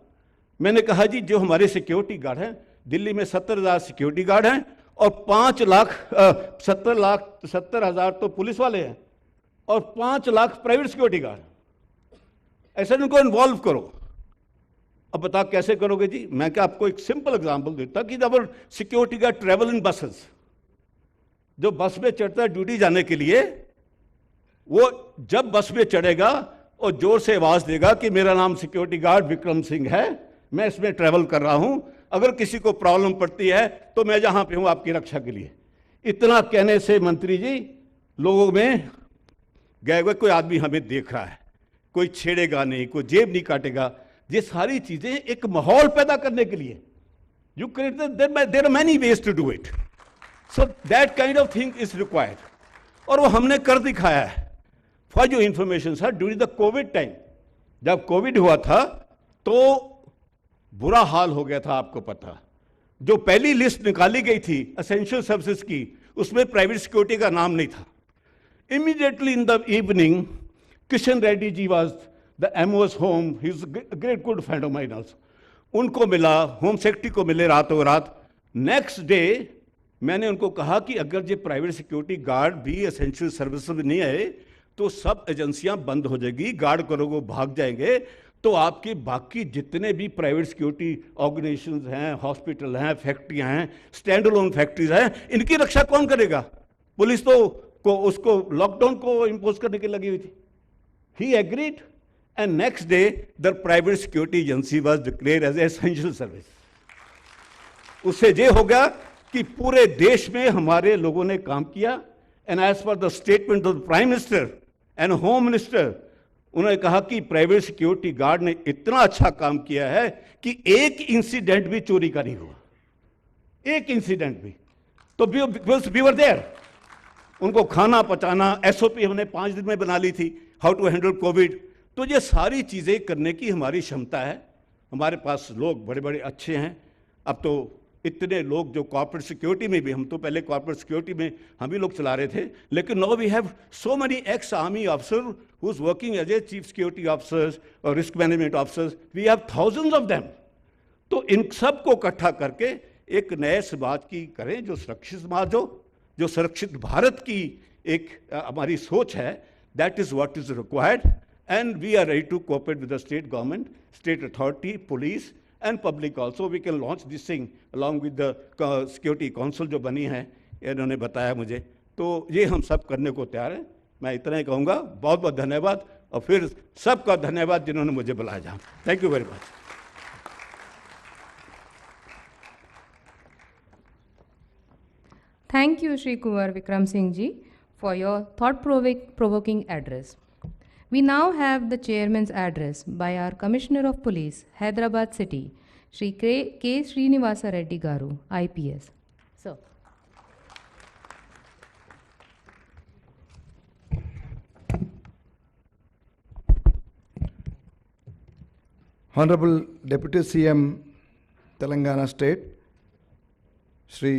मैंने कहा जी जो हमारे सिक्योरिटी गार्ड हैं, दिल्ली में 70,000 सिक्योरिटी गार्ड हैं और 70,000 तो पुलिस वाले हैं और 5 लाख प्राइवेट सिक्योरिटी गार्ड। ऐसे इनको इन्वॉल्व करो। अब बता कैसे करोगे जी? मैं क्या आपको एक सिंपल एग्जांपल देता कि जब security guard travel in buses, जो बस में चढ़ता है ड्यूटी जाने के लिए, वो जब बस में चढ़ेगा और जोर से आवाज देगा कि मेरा नाम सिक्योरिटी गार्ड विक्रम सिंह है, मैं इसमें ट्रेवल कर रहा हूं, अगर किसी को प्रॉब्लम पड़ती है तो मैं जहां पे हूं आपकी रक्षा के लिए। इतना कहने से मंत्री जी लोगों में गए हुए कोई आदमी हमें देख रहा है, कोई छेड़ेगा नहीं, कोई जेब नहीं काटेगा। ये सारी चीजें एक माहौल पैदा करने के लिए you create, there are many ways to do it. So that kind of thing is required. और वो हमने कर दिखाया है। For your information sir, during the COVID time, जब कोविड हुआ था तो बुरा हाल हो गया था, आपको पता। जो पहली लिस्ट निकाली गई थी एसेंशियल सर्विसेज की, उसमें प्राइवेट सिक्योरिटी का नाम नहीं था। Immediately in the evening, Kishan Reddy ji was the MO's home, he is a great good friend of mine also. उनको मिला, होम सेक्रेटरी को मिले रातों रात। नेक्स्ट डे मैंने उनको कहा कि अगर ये प्राइवेट सिक्योरिटी गार्ड भी एसेंशियल सर्विस में नहीं आए तो सब एजेंसियां बंद हो जाएगी, गार्ड करोगे भाग जाएंगे, तो आपके बाकी जितने भी प्राइवेट सिक्योरिटी ऑर्गेनाइजेशंस हैं, हॉस्पिटल हैं, फैक्ट्रियां हैं, स्टैंड अलोन फैक्ट्रीज हैं, इनकी रक्षा कौन करेगा? पुलिस तो उसको लॉकडाउन को इंपोज करने की लगी हुई थी। He agreed and next day the private security agency was declared as essential service. उससे ये हो गया कि पूरे देश में हमारे लोगों ने काम किया। And as per the statement of the prime minister and home minister, उन्होंने कहा कि प्राइवेट सिक्योरिटी गार्ड ने इतना अच्छा काम किया है कि एक इंसिडेंट भी चोरी का नहीं हुआ, एक इंसिडेंट भी। तो वी वर देयर। उनको खाना पचाना, SOP हमने 5 दिन में बना ली थी, हाउ टू हैंडल कोविड। तो ये सारी चीज़ें करने की हमारी क्षमता है। हमारे पास लोग बड़े बड़े अच्छे हैं। अब तो इतने लोग जो कॉर्पोरेट सिक्योरिटी में भी, हम तो पहले कॉर्पोरेट सिक्योरिटी में हम ही लोग चला रहे थे, लेकिन now we have so many ex army officer who is working as a chief security officers और risk management officers. We have thousands of them. तो इन सब को इकट्ठा करके एक नए समाज की करें, जो सुरक्षित समाज हो, जो सुरक्षित भारत की एक हमारी सोच है। That is what is required and we are ready to cooperate with the state government, state authority, police and public also. We can launch this thing along with the security council जो बनी है, इन्होंने बताया मुझे। तो ये हम सब करने को तैयार हैं। मैं इतना ही कहूँगा। बहुत बहुत धन्यवाद, और फिर सबका धन्यवाद जिन्होंने मुझे बुलाया। जहाँ thank you very much. Thank you, Shri Kumar Vikram Singh ji, for your thought-provoking address. We now have the chairman's address by our Commissioner of Police, Hyderabad City, Shri K. Srinivasa Reddy Garu, IPS. Sir. Honorable Deputy CM, Telangana State, Shri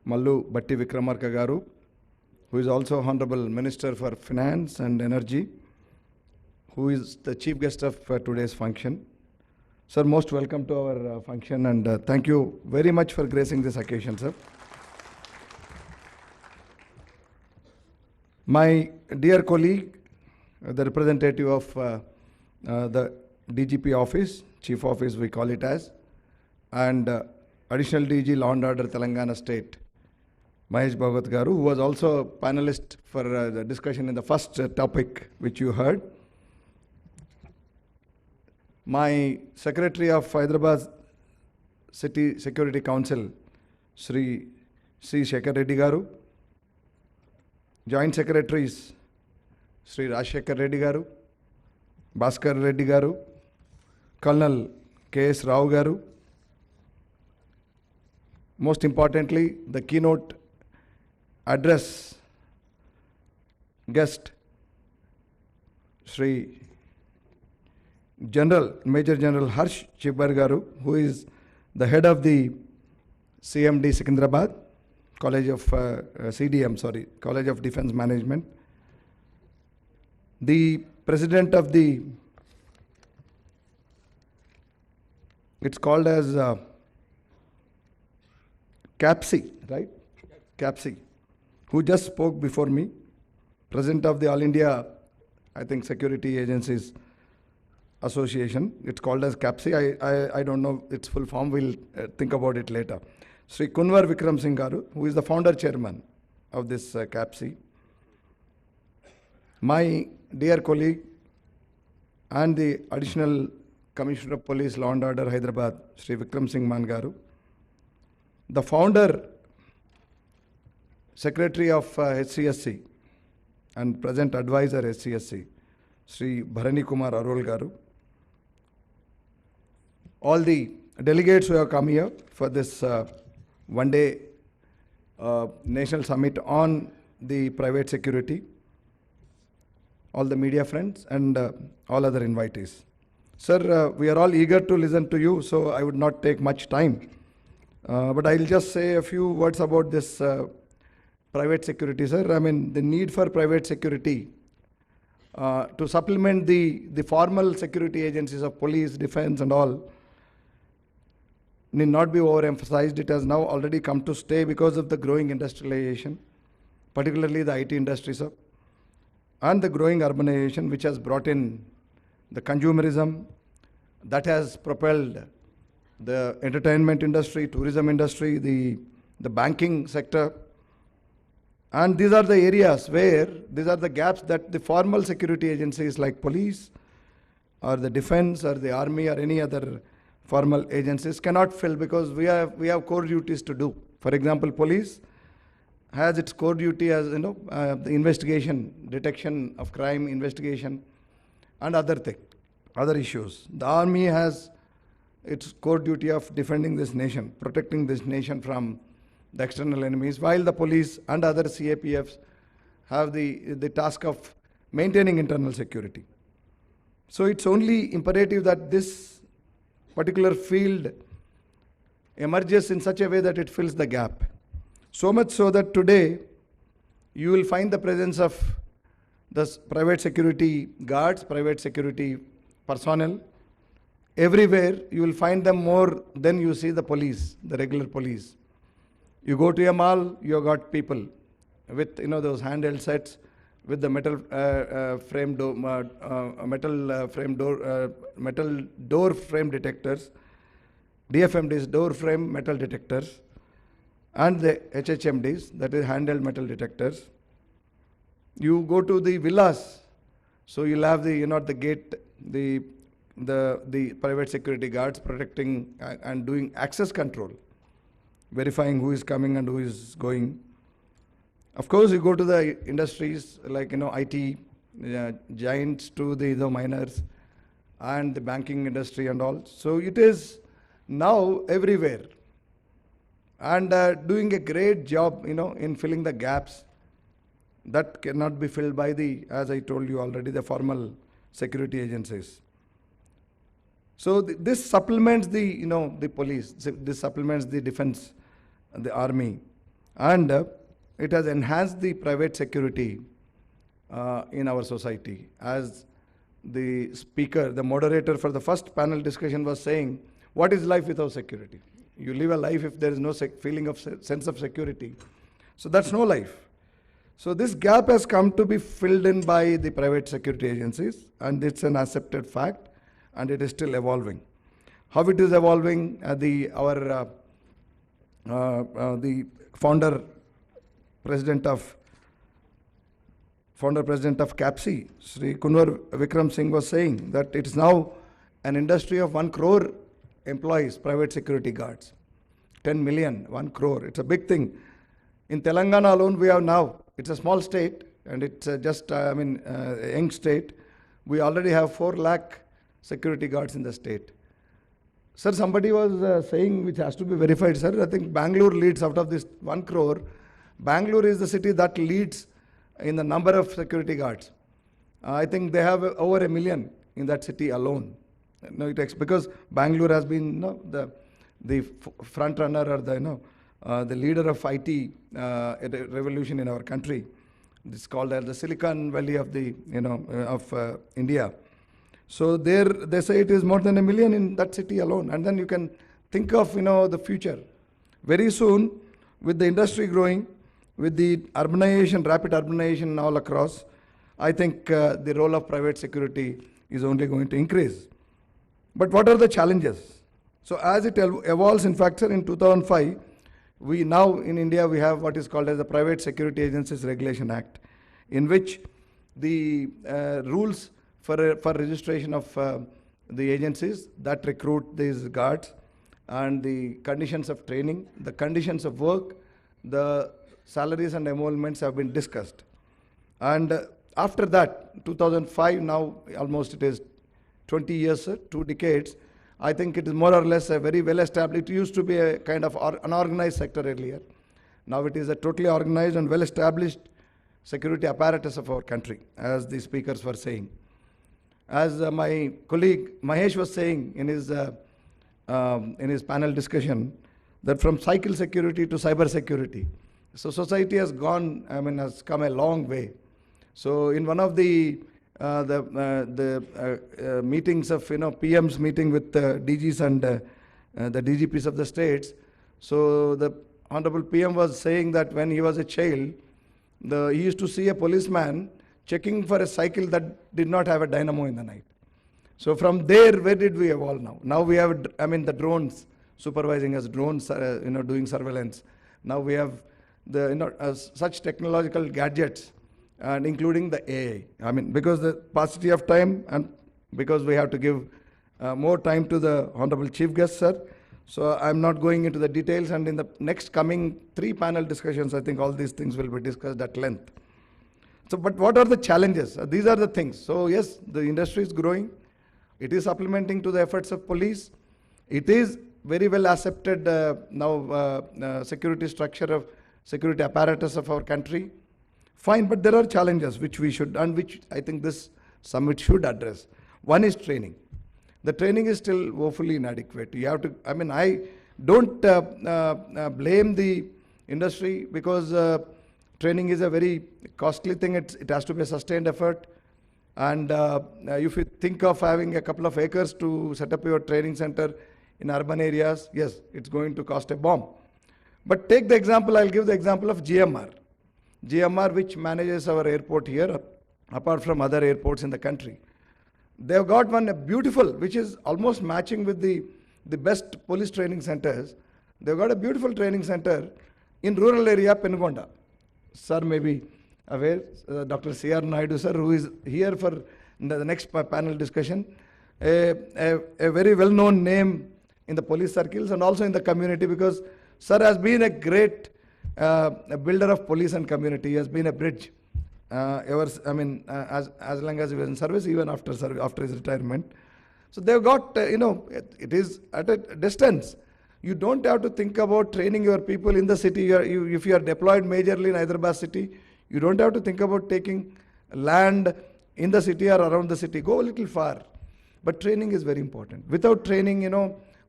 Mallu Batti Vikramarka Garu, who is also Honorable Minister for Finance and Energy, who is the chief guest of today's function. Sir, most welcome to our function, and thank you very much for gracing this occasion, sir. My dear colleague, the representative of the DGP office, chief office we call it as, and additional DG Law and Order Telangana State, Mahesh Bhagavat Garu, who was also a panelist for the discussion in the first topic which you heard. My Secretary of Hyderabad City Security Council, Sri C. Shekhar Reddy Garu, Joint Secretaries, Sri Rajshekhar Reddy Garu, Bhaskar Reddy Garu, Colonel K.S. Rao Garu. Most importantly, the keynote address guest, Sri Major General Harsh Chibbar Garu, who is the head of the CMD Secunderabad, College of College of Defense Management, the president of the, it's called as CAPSI, right? CAPSI, who just spoke before me, president of the All India, I think, Security Agencies Association. It's called as CAPSI. I don't know its full form. We'll think about it later. Sri Kunwar Vikram Singh Garu, who is the founder chairman of this CAPSI. My dear colleague and the additional Commissioner of Police, Law and Order, Hyderabad, Sri Vikram Singh Man Garu. The founder, Secretary of HCSC and present advisor HCSC, Sri Bharani Kumar Arul Garu. All the delegates who have come here for this one-day National Summit on the private security, all the media friends, and all other invitees. Sir, we are all eager to listen to you, so I would not take much time. But I'll just say a few words about this private security, sir. I mean, the need for private security to supplement the formal security agencies of police, defense, and all need not be overemphasized. It has now already come to stay because of the growing industrialization, particularly the IT industry, sir, and the growing urbanization, which has brought in the consumerism that has propelled the entertainment industry, tourism industry, the banking sector. And these are the areas where, these are the gaps that the formal security agencies like police or the defense or the army or any other formal agencies cannot fill, because we have core duties to do. For example, police has its core duty as, the investigation, detection of crime, investigation, and other issues. The army has its core duty of defending this nation, protecting this nation from the external enemies, while the police and other CAPFs have the task of maintaining internal security. So it's only imperative that this particular field emerges in such a way that it fills the gap. So much so that today you will find the presence of the private security guards, private security personnel. Everywhere you will find them more than you see the police, the regular police. You go to a mall, you have got people with those handheld sets with the metal door frame detectors, DFMDs, door frame metal detectors, and the HHMDs, that is handheld metal detectors. You go to the villas, so you'll have the gate, the private security guards protecting and doing access control, verifying who is coming and who is going. Of course, you go to the industries like IT giants to the miners and the banking industry and all. So it is now everywhere, and doing a great job in filling the gaps that cannot be filled by as I told you already, the formal security agencies. So this supplements the police, this supplements the defense, the army, and it has enhanced the private security in our society. As the speaker, the moderator for the first panel discussion was saying, what is life without security? You live a life if there is no feeling of sense of security. So that's no life. So this gap has come to be filled in by the private security agencies, and it's an accepted fact, and it is still evolving. How it is evolving? The founder president of CAPSI, Sri Kunwar Vikram Singh, was saying that it's now an industry of 1 crore employees, private security guards. 10 million, 1 crore. It's a big thing. In Telangana alone, we have now, it's a small state, and it's just, a young state. We already have 4 lakh security guards in the state. Sir, somebody was saying, which has to be verified, sir, I think Bangalore leads out of this 1 crore. Bangalore is the city that leads in the number of security guards. I think they have over 1 million in that city alone. No, because Bangalore has been the front runner or the leader of IT revolution in our country. It's called as the Silicon Valley of India. So there they say it is more than 1 million in that city alone. And then you can think of the future. Very soon, with the industry growing, with the urbanization, rapid urbanization all across, I think the role of private security is only going to increase. But what are the challenges? So as it evolves, in fact, sir, in 2005, we now in India, we have what is called as the Private Security Agencies Regulation Act, in which the rules for registration of the agencies that recruit these guards and the conditions of training, the conditions of work, the salaries and emoluments have been discussed. And after that, 2005, now almost it is 20 years, sir, 2 decades, I think it is more or less a very well established. It used to be a kind of unorganized sector earlier. Now it is a totally organized and well established security apparatus of our country, as the speakers were saying. As my colleague Mahesh was saying in his panel discussion, that from cycle security to cyber security. So society has has come a long way. So in one of the meetings of, PM's meeting with DGs and the DGPs of the states, so the Honorable PM was saying that when he was a child, he used to see a policeman checking for a cycle that did not have a dynamo in the night. So from there, where did we evolve now? Now we have, the drones supervising us, drones, doing surveillance. Now we have such technological gadgets, and including the AI. Because the paucity of time and because we have to give more time to the Honorable Chief Guest, sir. So I'm not going into the details, and in the next coming 3 panel discussions, I think all these things will be discussed at length. So, but what are the challenges? These are the things. So yes, the industry is growing. It is supplementing to the efforts of police. It is very well accepted security structure of security apparatus of our country. Fine, but there are challenges which we should, and which I think this summit should address. One is training. The training is still woefully inadequate. You have to, I don't blame the industry, because training is a very costly thing. It has to be a sustained effort. And if you think of having a couple of acres to set up your training center in urban areas, yes, it's going to cost a bomb. But take the example, I'll give the example of GMR. GMR, which manages our airport here, apart from other airports in the country. They've got one beautiful, which is almost matching with the best police training centers. They've got a beautiful training center in rural area, Penugonda. Sir may be aware, Dr. C.R. Naidu, sir, who is here for the next panel discussion, a very well-known name in the police circles and also in the community, because sir has been a great builder of police and community. He has been a bridge. As long as he was in service, even after his retirement. So they've got, it is at a distance. You don't have to think about training your people in the city. If you are deployed majorly in Hyderabad city, you don't have to think about taking land in the city or around the city. Go a little far. But training is very important. Without training,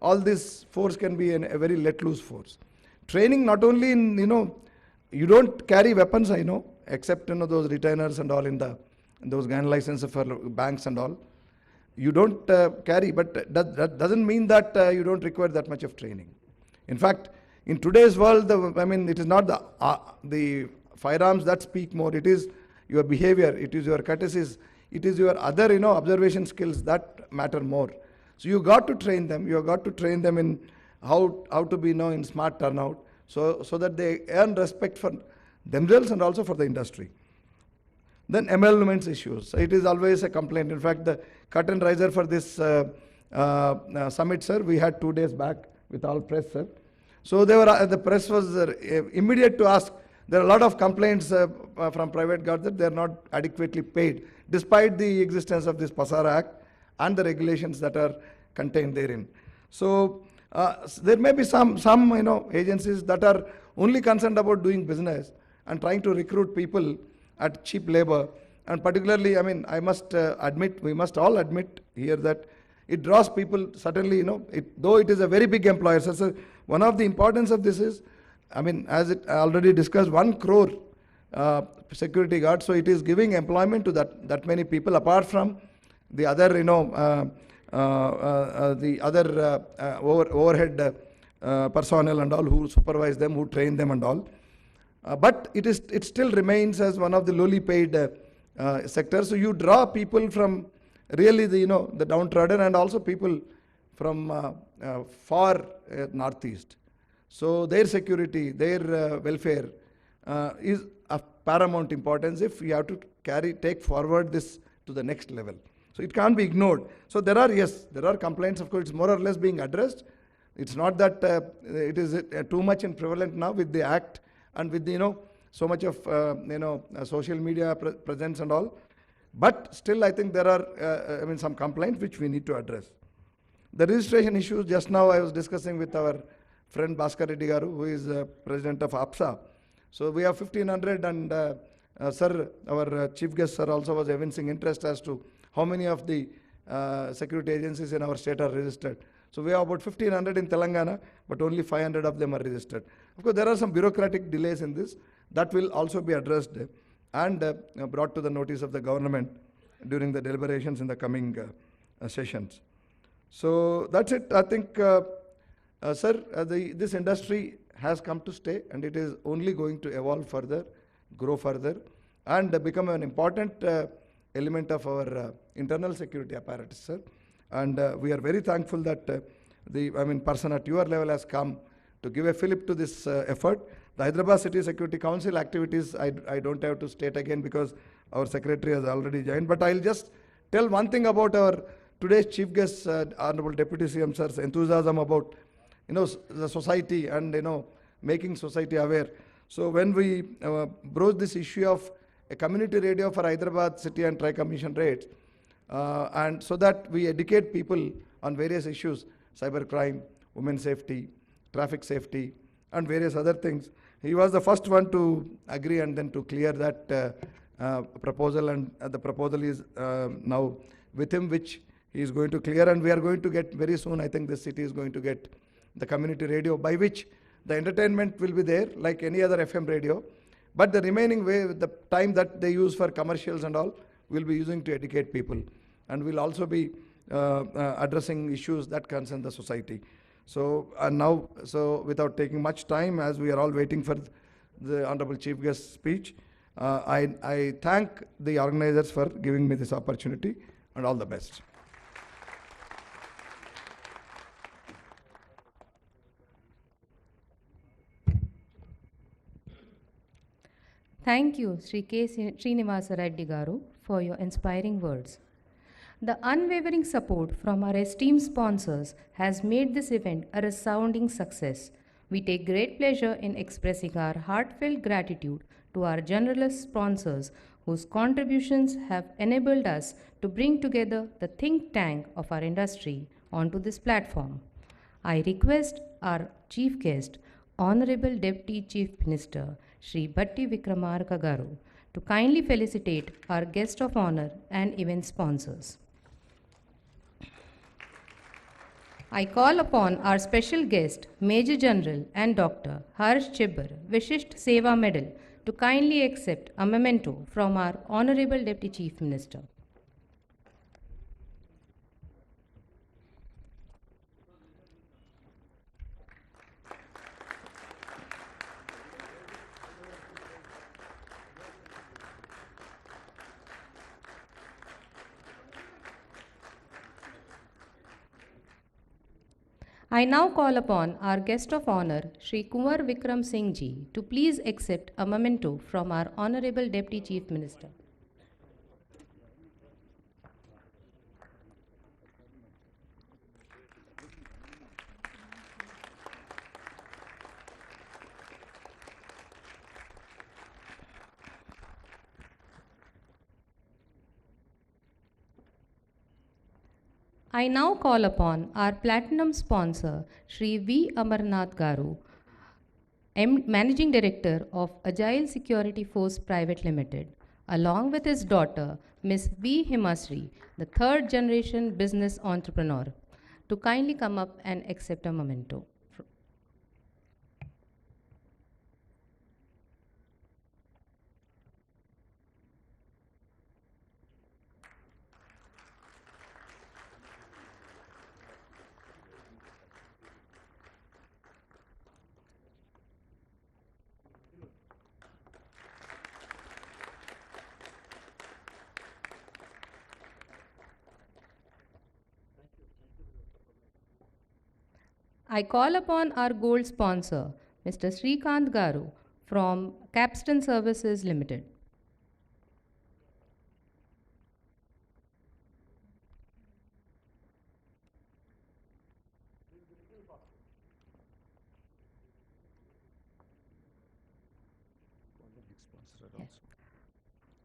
all this force can be a very let-loose force. Training not only in, you don't carry weapons, I know, except those retainers and all in those gun licenses for banks and all. You don't carry, but that doesn't mean that you don't require that much of training. In fact, in today's world, it is not the firearms that speak more. It is your behavior, it is your courtesies, it is your other observation skills that matter more. So you got to train them. You got to train them in how to be in smart turnout, so that they earn respect for themselves and also for the industry. Then emoluments issues. It is always a complaint. In fact, the curtain raiser for this summit, sir, we had 2 days back with all press, sir. So the press was immediate to ask. There are a lot of complaints from private guards that they are not adequately paid, despite the existence of this Pasara Act and the regulations that are contained therein. So there may be some agencies that are only concerned about doing business and trying to recruit people at cheap labor. And particularly, I must admit, we must all admit here that it draws people, certainly, though it is a very big employer. So one of the importance of this is, as it already discussed, 1 crore security guards. So it is giving employment to that many people, apart from the other, overhead personnel and all who supervise them, who train them and all. But it still remains as one of the lowly paid sectors. So you draw people from really the downtrodden, and also people from far northeast. So their security, their welfare is of paramount importance if you have to take forward this to the next level. So it can't be ignored. So there are complaints. Of course, it's more or less being addressed. It's not that it is too much and prevalent now with the act and with so much of social media presence and all. But still, I think there are some complaints which we need to address. The registration issues, just now I was discussing with our friend Bhaskar Reddy Garu, who is president of APSA. So we have 1,500 and Sir, our chief guest, sir, also was evincing interest as to how many of the security agencies in our state are registered. So we have about 1,500 in Telangana, but only 500 of them are registered. Of course, there are some bureaucratic delays in this. That will also be addressed and brought to the notice of the government during the deliberations in the coming sessions. So that's it. I think, sir, this industry has come to stay, and it is only going to evolve further, grow further, and become an important element of our internal security apparatus, sir. And we are very thankful that person at your level has come to give a fillip to this effort. The Hyderabad City Security Council activities, I don't have to state again because our secretary has already joined, but I'll just tell one thing about our today's chief guest, Honorable Deputy CM sir's enthusiasm about, the society and, making society aware. So when we broached this issue of a community radio for Hyderabad City and Tri-Commission rates, and so that we educate people on various issues, cybercrime, women's safety, traffic safety, and various other things. He was the first one to agree and then to clear that proposal, and the proposal is now with him, which he is going to clear, and we are going to get very soon. I think this city is going to get the community radio, by which the entertainment will be there like any other FM radio, but the remaining way, the time that they use for commercials and all, we'll be using to educate people, and we'll also be addressing issues that concern the society. So now, without taking much time, as we are all waiting for the Honorable Chief Guest's speech, I thank the organizers for giving me this opportunity, and all the best. Thank you, Sri K. Srinivasa Reddy Garu, for your inspiring words. The unwavering support from our esteemed sponsors has made this event a resounding success. We take great pleasure in expressing our heartfelt gratitude to our generous sponsors whose contributions have enabled us to bring together the think tank of our industry onto this platform. I request our chief guest, Honorable Deputy Chief Minister, Shri Batti Vikramarka Garu, to kindly felicitate our guest of honor and event sponsors. I call upon our special guest, Major General and Dr. Harsh Chibbar, Vishisht Seva Medal, to kindly accept a memento from our Honorable Deputy Chief Minister. I now call upon our guest of honor, Shri Kunwar Vikram Singh Ji, to please accept a memento from our Honorable Deputy Chief Minister. I now call upon our platinum sponsor, Shri V. Amarnath Garu, Managing Director of Agile Security Force Private Limited, along with his daughter, Ms. V. Himasri, the third generation business entrepreneur, to kindly come up and accept a memento. I call upon our gold sponsor, Mr. Srikant Garu from Capstan Services Limited.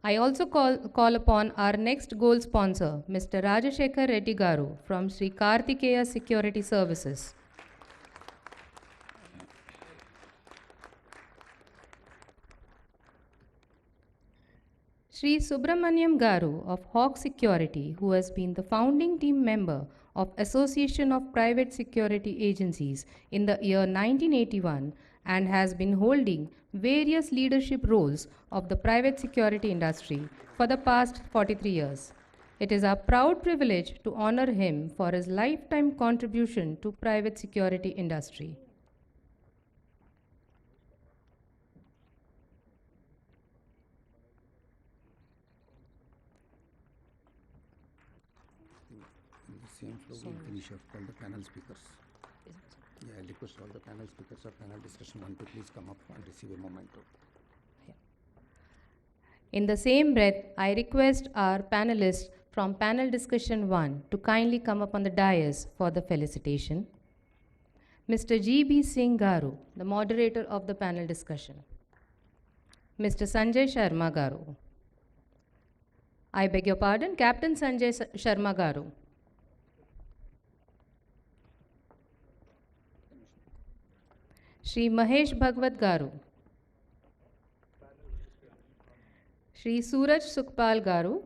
I also call upon our next gold sponsor, Mr. Rajashekar Reddy Garu from Sri Kartikeya Security Services. Shri Subramaniam Garu of Hawk Security, who has been the founding team member of Association of Private Security Agencies in the year 1981 and has been holding various leadership roles of the private security industry for the past 43 years. It is our proud privilege to honor him for his lifetime contribution to private security industry. In the same flow, we'll finish off all the panel speakers. Yeah, I request all the panel speakers of panel discussion 1 to please come up and receive a memento. In the same breath, I request our panelists from panel discussion 1 to kindly come up on the dais for the felicitation. Mr. G.B. Singh Garu, the moderator of the panel discussion. Mr. Sanjay Sharma Garu. I beg your pardon, Captain Sanjay Sharma Garu. Shri Mahesh Bhagwat Garu. Shri Suraj Sukhpal Garu.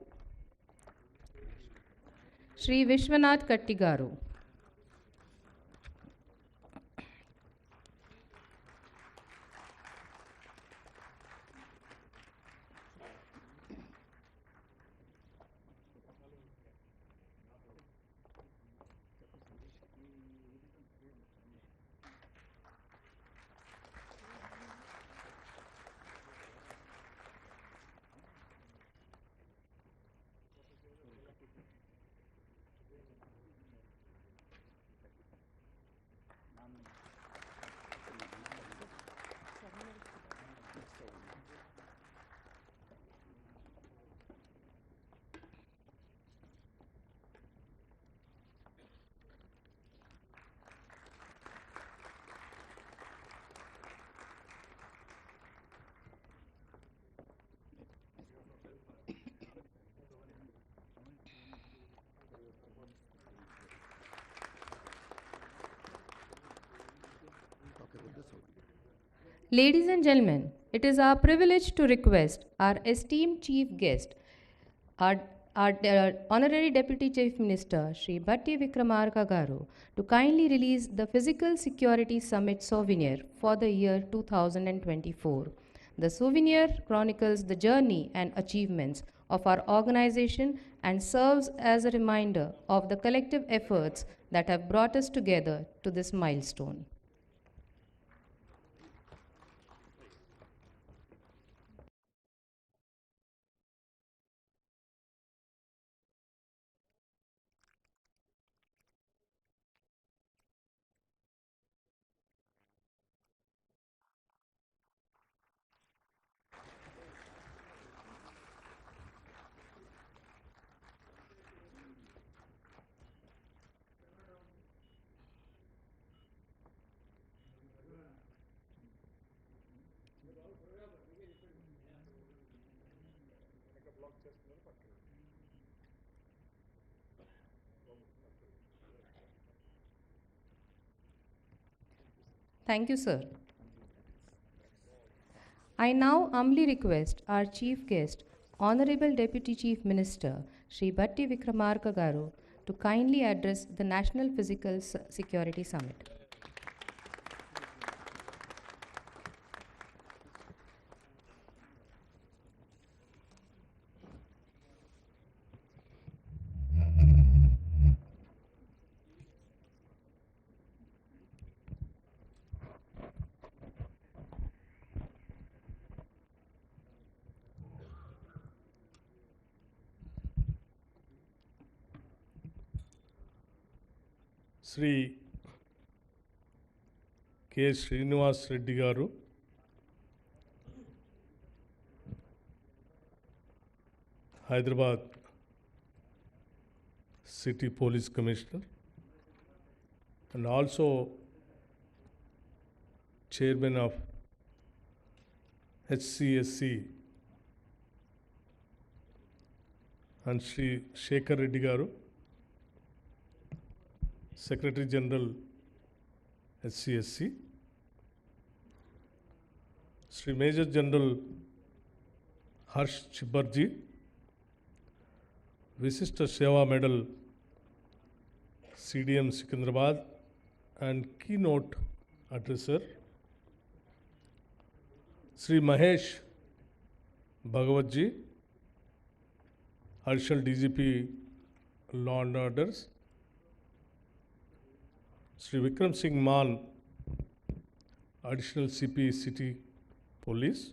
Shri Vishwanath Katti Garu. Ladies and gentlemen, it is our privilege to request our esteemed chief guest, our Honorary Deputy Chief Minister, Shri Bhatti Vikramarka Garu, to kindly release the Physical Security Summit souvenir for the year 2024. The souvenir chronicles the journey and achievements of our organization and serves as a reminder of the collective efforts that have brought us together to this milestone. Thank you, sir. I now humbly request our chief guest, Honorable Deputy Chief Minister, Shri Bhatti Vikramarka Garu, to kindly address the National Physical Security Summit. Shri K Srinivas Reddy garu, Hyderabad city police commissioner and also chairman of HCSC, and Shri Shekhar Reddy Garu, Secretary General HCSC, Shri Major General Harsh Chibarji, Visishta Seva Medal, CDM Secunderabad, and keynote addresser, Sri Mahesh Bhagawatji, Additional DGP Law and Orders, Sri Vikram Singh Maan, Additional CP City Police,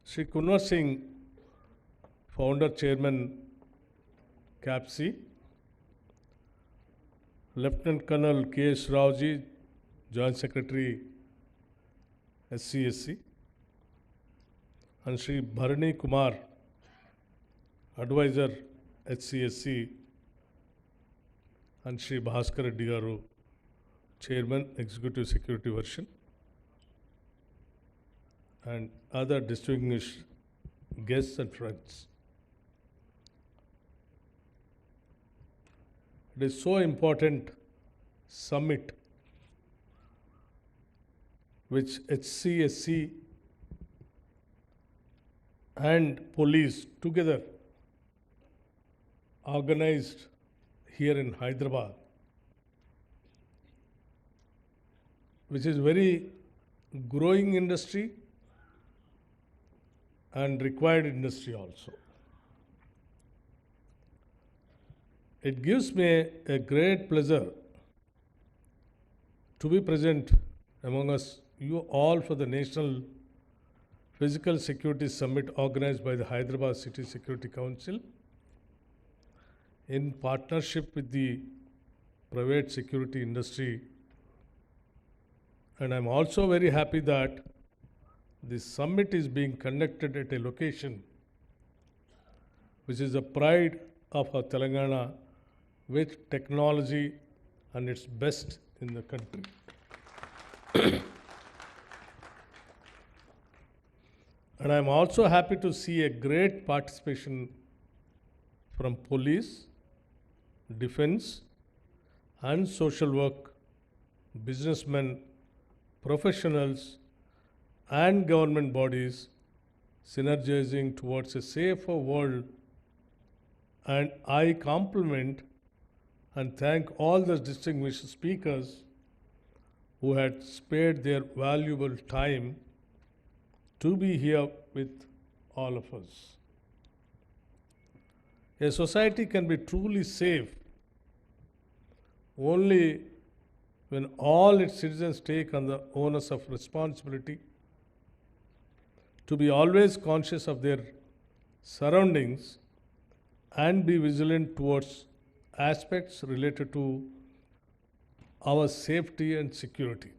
Sri Kunwar Singh, Founder Chairman CAPSI, Lieutenant Colonel K.S. Raoji, Joint Secretary SCSC, and Sri Bharani Kumar, Advisor HCSC, and Sri Bhaskar Reddy Garu, Chairman Executive Security Version, and other distinguished guests and friends. It is so important summit which HCSC and police together organized here in Hyderabad, which is very growing industry and required industry also. It gives me a great pleasure to be present among us, you all, for the National Physical Security Summit organized by the Hyderabad City Security Council in partnership with the private security industry. And I'm also very happy that this summit is being conducted at a location which is a pride of our Telangana, with technology and its best in the country. And I'm also happy to see a great participation from police, defense, and social work, businessmen, professionals, and government bodies synergizing towards a safer world. And I compliment and thank all the distinguished speakers who had spared their valuable time to be here with all of us. A society can be truly safe only when all its citizens take on the onus of responsibility to be always conscious of their surroundings and be vigilant towards aspects related to our safety and security.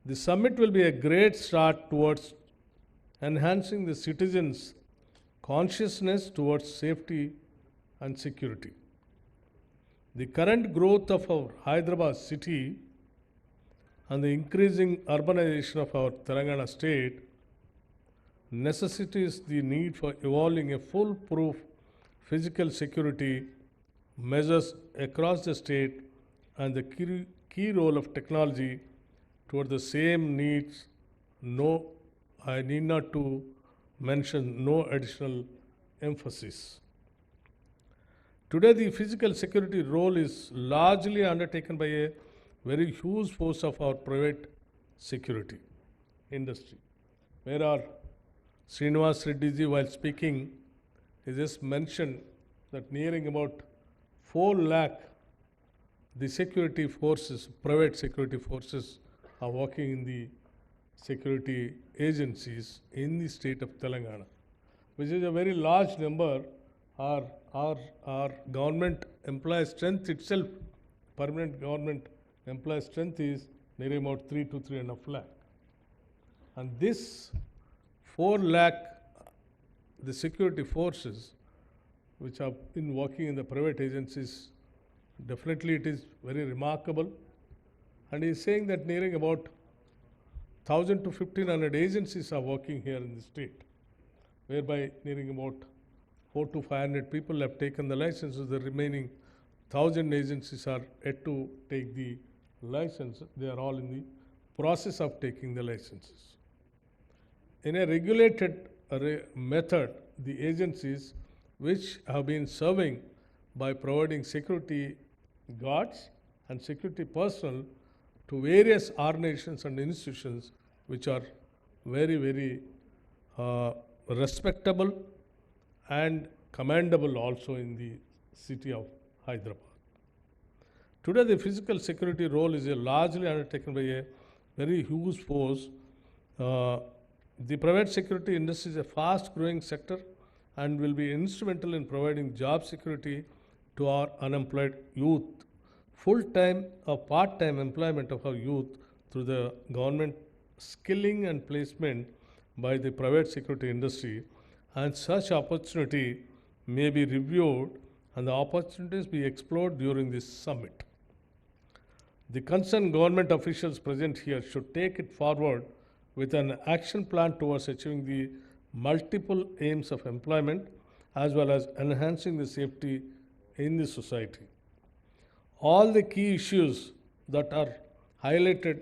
The summit will be a great start towards enhancing the citizens' consciousness towards safety and security. The current growth of our Hyderabad city and the increasing urbanization of our Telangana state necessitates the need for evolving a foolproof physical security measures across the state, and the key role of technology toward the same needs. No, I need not to mention no additional emphasis. Today, the physical security role is largely undertaken by a very huge force of our private security industry. Where our Revanth Reddy ji, while speaking, he just mentioned that nearing about 4 lakh the security forces, private security forces, are working in the security agencies in the state of Telangana, which is a very large number. Our government employee strength itself, permanent government employee strength, is nearly about 3 to 3.5 lakh. And this 4 lakh, the security forces which have been working in the private agencies, definitely it is very remarkable. And he is saying that nearing about 1,000 to 1,500 agencies are working here in the state, whereby nearing about 400 to 500 people have taken the licenses. The remaining 1,000 agencies are yet to take the license. They are all in the process of taking the licenses. in a regulated method, the agencies which have been serving by providing security guards and security personnel to various organizations and institutions which are very, very respectable and commendable also in the city of Hyderabad. Today, the physical security role is largely undertaken by a very huge force. The private security industry is a fast-growing sector and will be instrumental in providing job security to our unemployed youth, full-time or part-time employment of our youth through the government skilling and placement by the private security industry, and such opportunity may be reviewed and the opportunities be explored during this summit. The concerned government officials present here should take it forward with an action plan towards achieving the multiple aims of employment as well as enhancing the safety in the society. All the key issues that are highlighted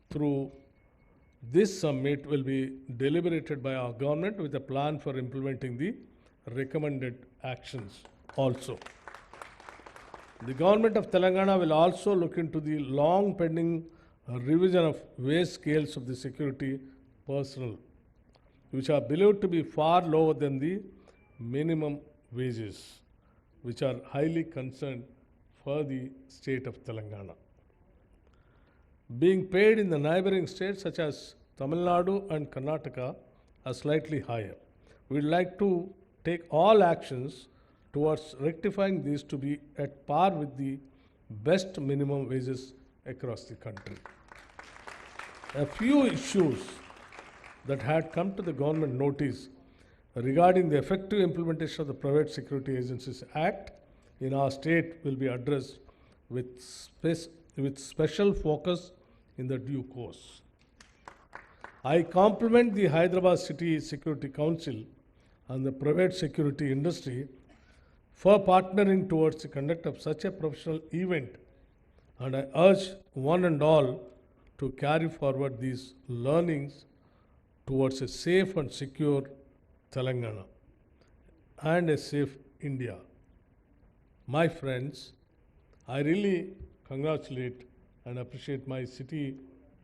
through this summit will be deliberated by our government with a plan for implementing the recommended actions also. The government of Telangana will also look into the long pending revision of wage scales of the security personnel, which are believed to be far lower than the minimum wages, which are highly concerned for the state of Telangana. Being paid in the neighboring states such as Tamil Nadu and Karnataka are slightly higher. We would like to take all actions towards rectifying these to be at par with the best minimum wages across the country. A few issues that had come to the government notice regarding the effective implementation of the Private Security Agencies Act in our state will be addressed with special focus in the due course. I compliment the Hyderabad City Security Council and the private security industry for partnering towards the conduct of such a professional event, and I urge one and all to carry forward these learnings towards a safe and secure Telangana and a safe India. My friends, I really congratulate and appreciate my city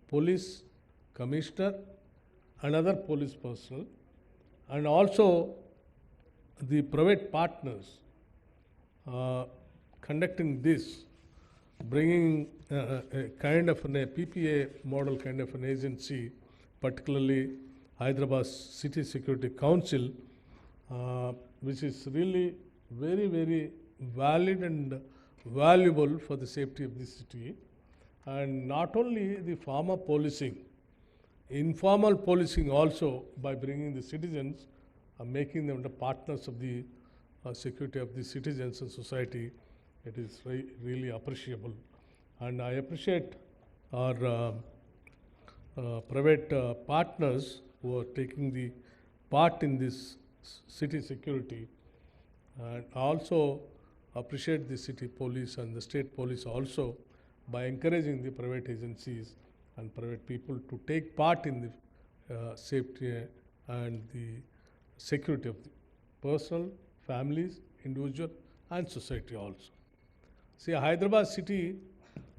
police commissioner and other police personnel, and also the private partners conducting this, bringing a kind of a PPA model kind of an agency, particularly Hyderabad City Security Council, which is really very, very valid and valuable for the safety of the city. And not only the formal policing, informal policing also, by bringing the citizens and making them the partners of the security of the citizens and society. It is really appreciable. And I appreciate our private partners who are taking the part in this city security. And I also appreciate the city police and the state police also by encouraging the private agencies and private people to take part in the safety and the security of the personal, families, individual and society also. See, Hyderabad city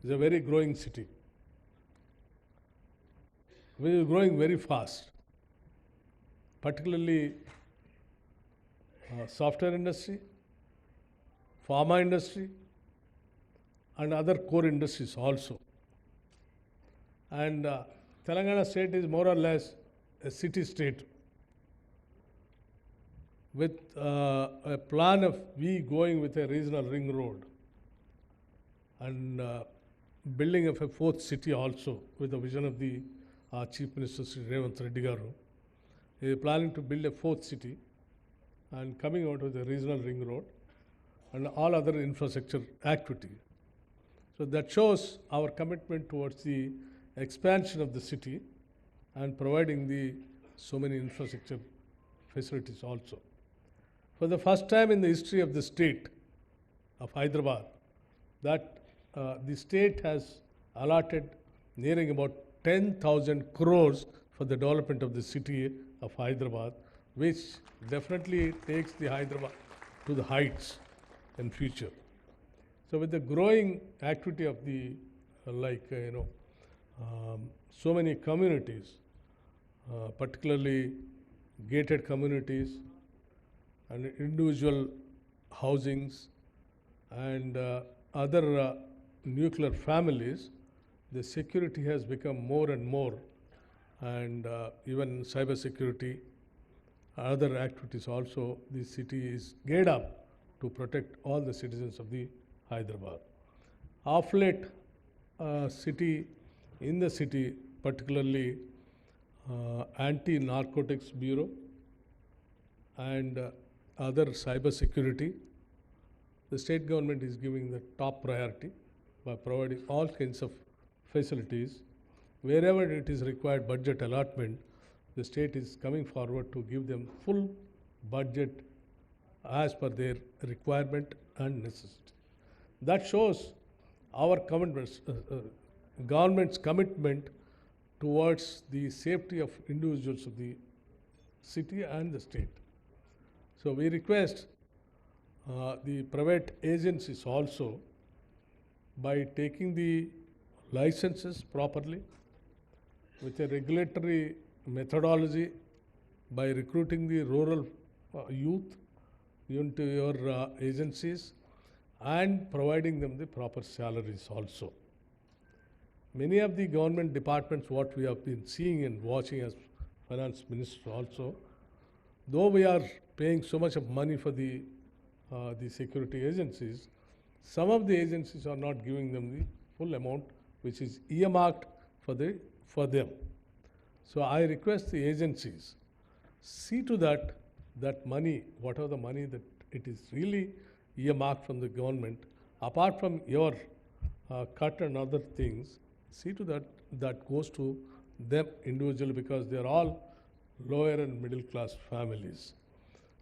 is a very growing city. We are growing very fast, particularly software industry, pharma industry, and other core industries also. And Telangana state is more or less a city state with a plan of we going with a regional ring road and building of a fourth city also with the vision of the Chief Minister Sri Revanth Reddy garu. He is planning to build a fourth city and coming out with a regional ring road and all other infrastructure activity. So that shows our commitment towards the expansion of the city and providing the so many infrastructure facilities also. For the first time in the history of the state of Hyderabad, that the state has allotted nearing about 10,000 crores for the development of the city of Hyderabad, which definitely takes the Hyderabad to the heights in future. So with the growing activity of the, so many communities, particularly gated communities and individual housings and other nuclear families, the security has become more and more, and even cyber security, other activities also, the city is geared up to protect all the citizens of the Hyderabad. Of late, in the city, particularly Anti-Narcotics Bureau and other cyber security, the state government is giving the top priority by providing all kinds of facilities. Wherever it is required budget allotment, the state is coming forward to give them full budget as per their requirement and necessity. That shows our government's commitment towards the safety of individuals of the city and the state. So we request the private agencies also, by taking the licenses properly with a regulatory methodology, by recruiting the rural youth into your agencies and providing them the proper salaries also. Many of the government departments, what we have been seeing and watching as finance minister also, though we are paying so much of money for the security agencies, some of the agencies are not giving them the full amount which is earmarked for them. So I request the agencies, see to that money, whatever the money that it is really earmarked from the government, apart from your cut and other things, see to that goes to them individually, because they are all lower and middle class families.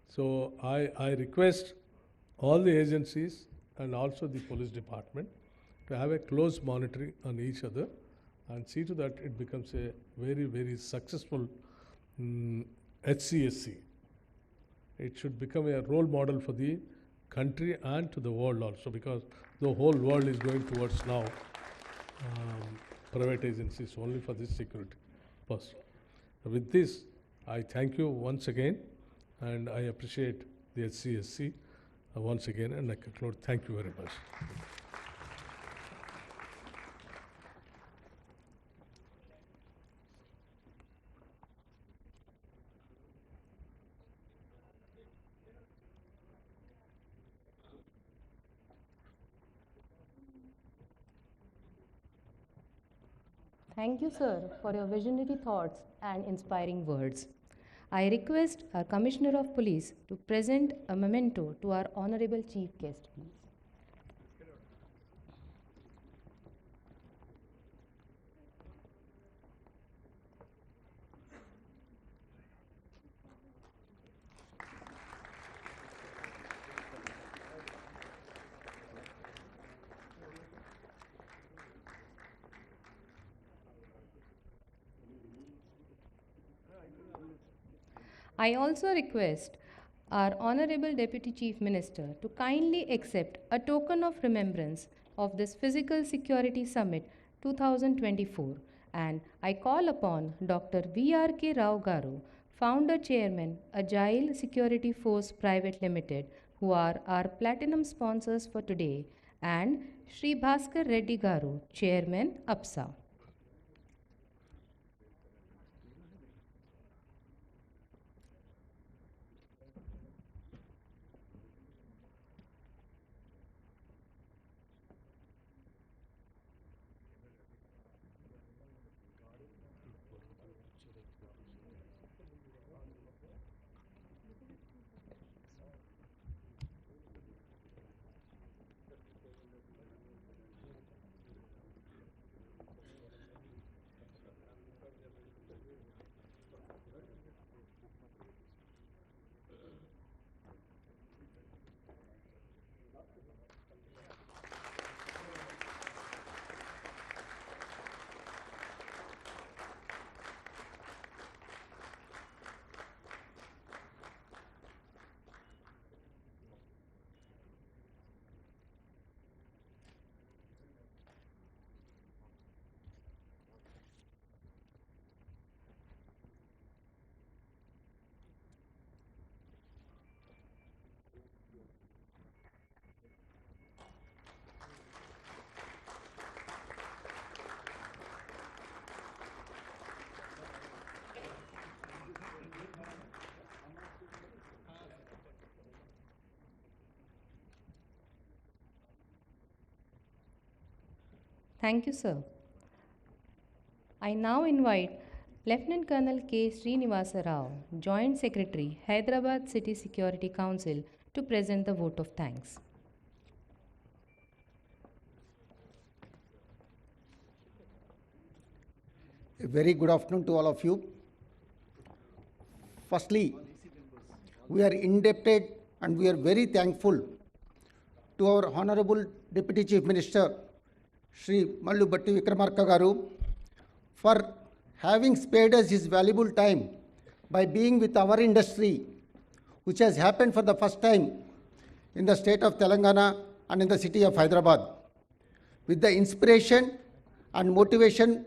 So I request all the agencies and also the police department to have a close monitoring on each other and see to that it becomes a very, very successful HCSC. It should become a role model for the country and to the world also, because the whole world is going towards now private agencies only for this security purpose. With this, I thank you once again, and I appreciate the HCSC once again, and I conclude. Thank you very much. Thank you, sir, for your visionary thoughts and inspiring words. I request our Commissioner of Police to present a memento to our Honorable Chief Guest, please. I also request our Honorable Deputy Chief Minister to kindly accept a token of remembrance of this Physical Security Summit 2024, and I call upon Dr. V.R.K. Rao Garu, Founder Chairman, Agile Security Force Private Limited, who are our platinum sponsors for today, and Shri Bhaskar Reddy Garu, Chairman, APSA. Thank you, sir. I now invite Lieutenant Colonel K. Srinivasa Rao, Joint Secretary, Hyderabad City Security Council, to present the vote of thanks. A very good afternoon to all of you. Firstly, we are indebted and we are very thankful to our Honorable Deputy Chief Minister, Shri Mallu Batti Vikramarka Garu, for having spared us his valuable time by being with our industry, which has happened for the first time in the state of Telangana and in the city of Hyderabad. With the inspiration and motivation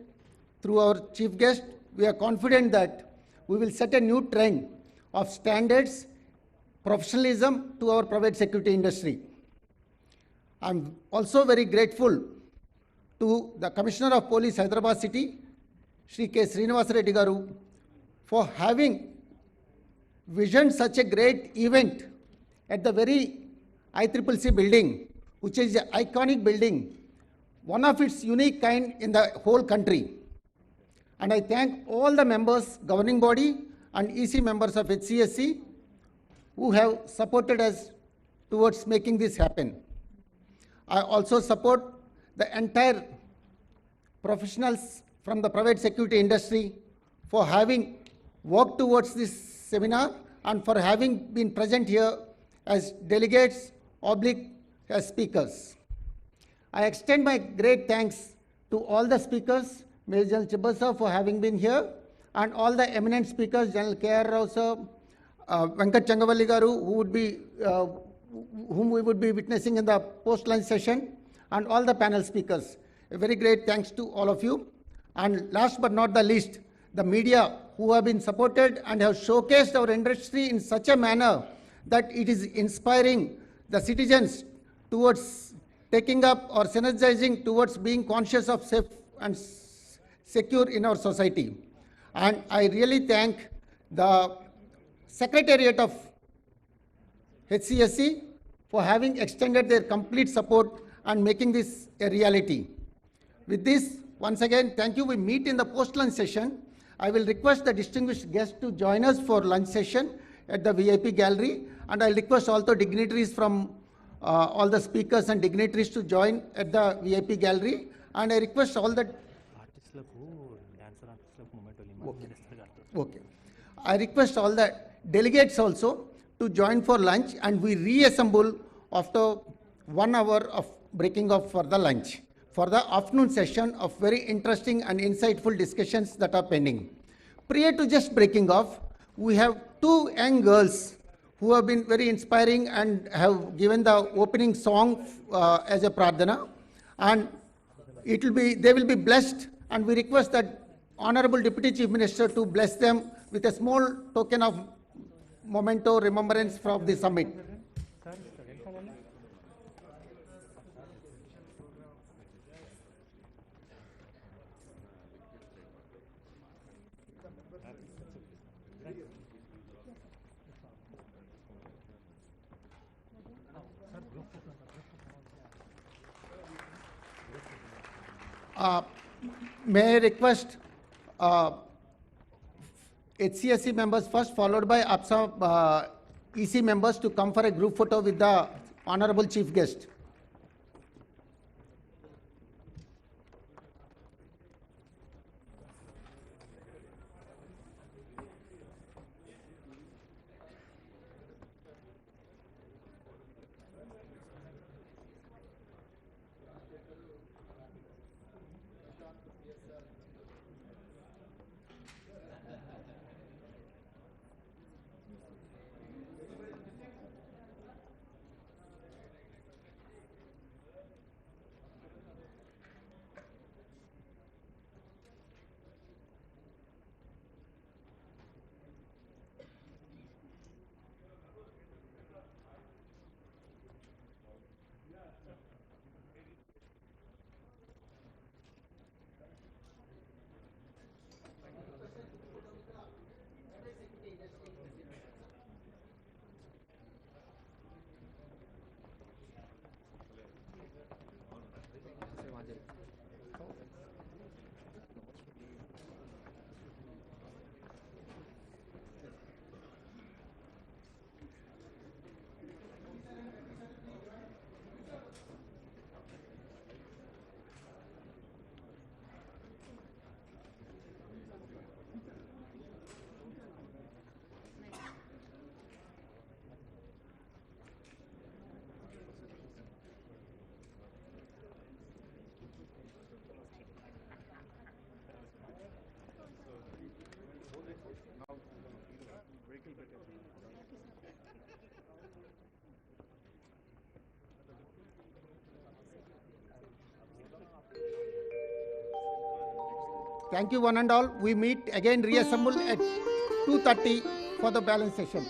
through our chief guest, we are confident that we will set a new trend of standards, professionalism to our private security industry. I'm also very grateful to the Commissioner of Police, Hyderabad City, Shri K. Revanth Reddy Garu, for having visioned such a great event at the very ICCC building, which is an iconic building, one of its unique kind in the whole country. And I thank all the members, governing body and EC members of HCSC who have supported us towards making this happen. I also support the entire professionals from the private security industry for having worked towards this seminar and for having been present here as delegates oblique as speakers. I extend my great thanks to all the speakers, Major General Chibasa for having been here, and all the eminent speakers, General K.R. Rao sir, Venkat Changavalli Garu, whom we would be witnessing in the post-lunch session, and all the panel speakers. A very great thanks to all of you. And last but not the least, the media who have been supported and have showcased our industry in such a manner that it is inspiring the citizens towards taking up or synergizing towards being conscious of safe and secure in our society. And I really thank the Secretariat of HCSC for having extended their complete support and making this a reality. With this, once again, thank you. We meet in the post-lunch session. I will request the distinguished guests to join us for lunch session at the VIP gallery, and I'll request also dignitaries from all the speakers and dignitaries to join at the VIP gallery, and I request all the okay. I request all the delegates also to join for lunch, and we reassemble after 1 hour of breaking off for the lunch, for the afternoon session of very interesting and insightful discussions that are pending. Prior to just breaking off, we have 2 young girls who have been very inspiring and have given the opening song as a pradhana, and they will be blessed, and we request that Honorable Deputy Chief Minister to bless them with a small token of memento remembrance from the summit. May I request HCSC members first, followed by APSA EC members to come for a group photo with the Honorable Chief Guest. Thank you one and all. We meet again, reassemble at 2:30 for the balance session.